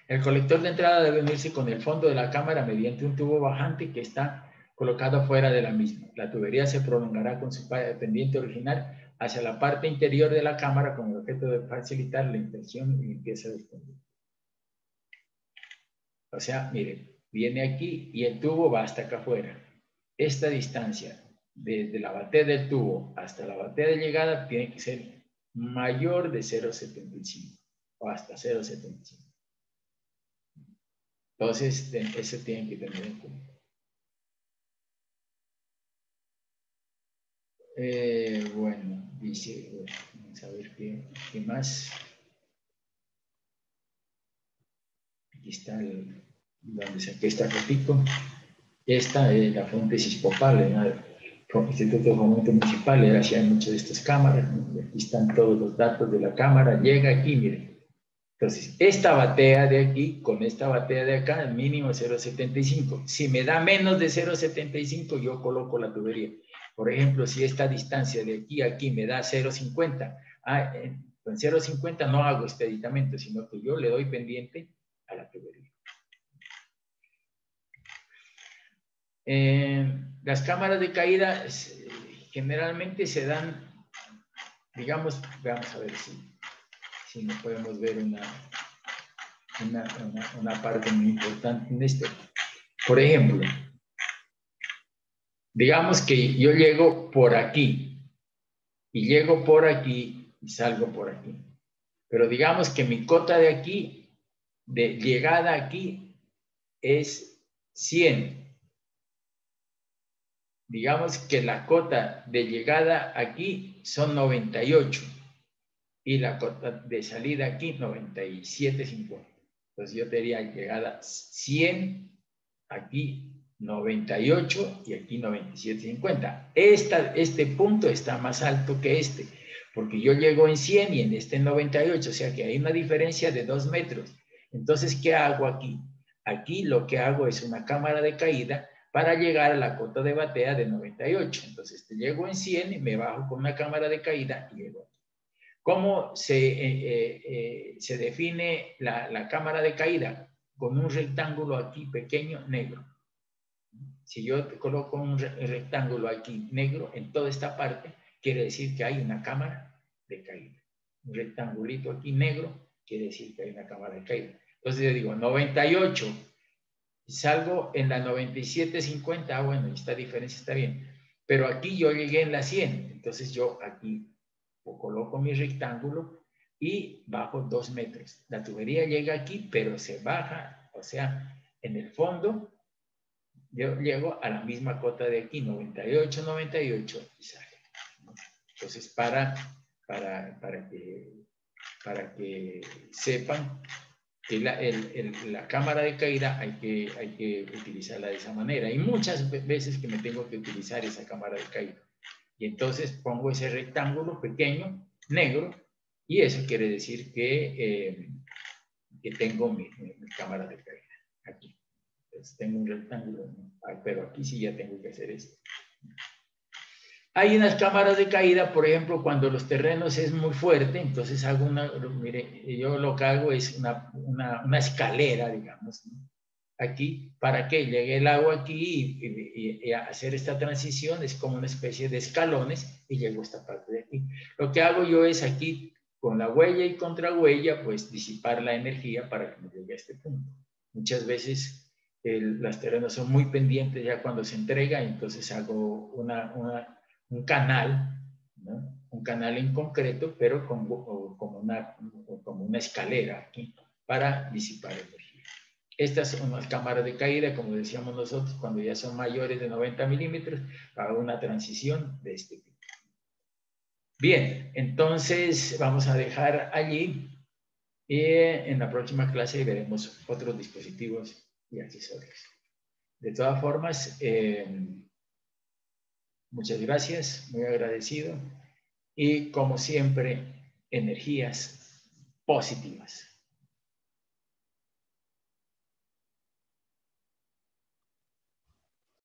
El colector de entrada debe unirse con el fondo de la cámara mediante un tubo bajante que está colocado fuera de la misma. La tubería se prolongará con su pendiente original hacia la parte interior de la cámara con el objeto de facilitar la inspección y limpieza del conducto. O sea, miren, viene aquí y el tubo va hasta acá afuera. Esta distancia desde la batea del tubo hasta la batea de llegada tiene que ser mayor de 0,75 o hasta 0,75. Entonces, eso tienen que tener en cuenta. Bueno, dice, vamos a ver qué más. Aquí está donde saqué esta fotico. Esta es la fuente Cispopal, el Instituto de Fomento Municipal, hacía muchas de estas cámaras. Aquí están todos los datos de la cámara. Llega aquí, miren. Entonces, esta batea de aquí con esta batea de acá, el mínimo 0,75. Si me da menos de 0,75, yo coloco la tubería. Por ejemplo, si esta distancia de aquí a aquí me da 0,50, con 0,50 no hago este aditamento, sino que yo le doy pendiente a la tubería. Las cámaras de caída generalmente se dan, digamos, vamos a ver si no podemos ver una parte muy importante en esto. Por ejemplo, digamos que yo llego por aquí y llego por aquí y salgo por aquí. Pero digamos que mi cota de aquí, de llegada aquí, es 100. Digamos que la cota de llegada aquí son 98 y la cota de salida aquí 97,50. Entonces yo tendría llegada 100, aquí 98 y aquí 97,50. Este punto está más alto que este, porque yo llego en 100 y en este en 98, o sea que hay una diferencia de 2 metros. Entonces, ¿qué hago aquí? Aquí lo que hago es una cámara de caída para llegar a la cota de batea de 98. Entonces, llego en 100 y me bajo con una cámara de caída y llego aquí. ¿Cómo se define la cámara de caída? Con un rectángulo aquí pequeño negro. Si yo coloco un rectángulo aquí negro en toda esta parte, quiere decir que hay una cámara de caída. Un rectangulito aquí negro quiere decir que hay una cámara de caída. Entonces yo digo 98, salgo en la 97.50, bueno, esta diferencia está bien. Pero aquí yo llegué en la 100, entonces yo aquí coloco mi rectángulo y bajo 2 metros. La tubería llega aquí, pero se baja, o sea, en el fondo yo llego a la misma cota de aquí, 98, 98 y sale. Entonces, para que sepan que la cámara de caída hay que utilizarla de esa manera. Y muchas veces que me tengo que utilizar esa cámara de caída. Y entonces pongo ese rectángulo pequeño, negro, y eso quiere decir que tengo mi cámara de caída aquí. Entonces tengo un rectángulo, pero aquí sí ya tengo que hacer esto. Hay unas cámaras de caída, por ejemplo, cuando los terrenos es muy fuerte, entonces hago mire, yo lo que hago es una escalera, digamos, ¿no? Aquí, para que llegue el agua aquí y hacer esta transición es como una especie de escalones y llego a esta parte de aquí. Lo que hago yo es aquí, con la huella y contrahuella, pues disipar la energía para que me llegue a este punto. Muchas veces los terrenos son muy pendientes ya cuando se entrega, entonces hago un canal, ¿no? Un canal en concreto, pero como una escalera aquí para disipar energía. Estas son las cámaras de caída, como decíamos nosotros, cuando ya son mayores de 90 milímetros, hago una transición de este tipo. Bien, entonces vamos a dejar allí y en la próxima clase veremos otros dispositivos y accesorios. De todas formas, muchas gracias, muy agradecido y como siempre, energías positivas.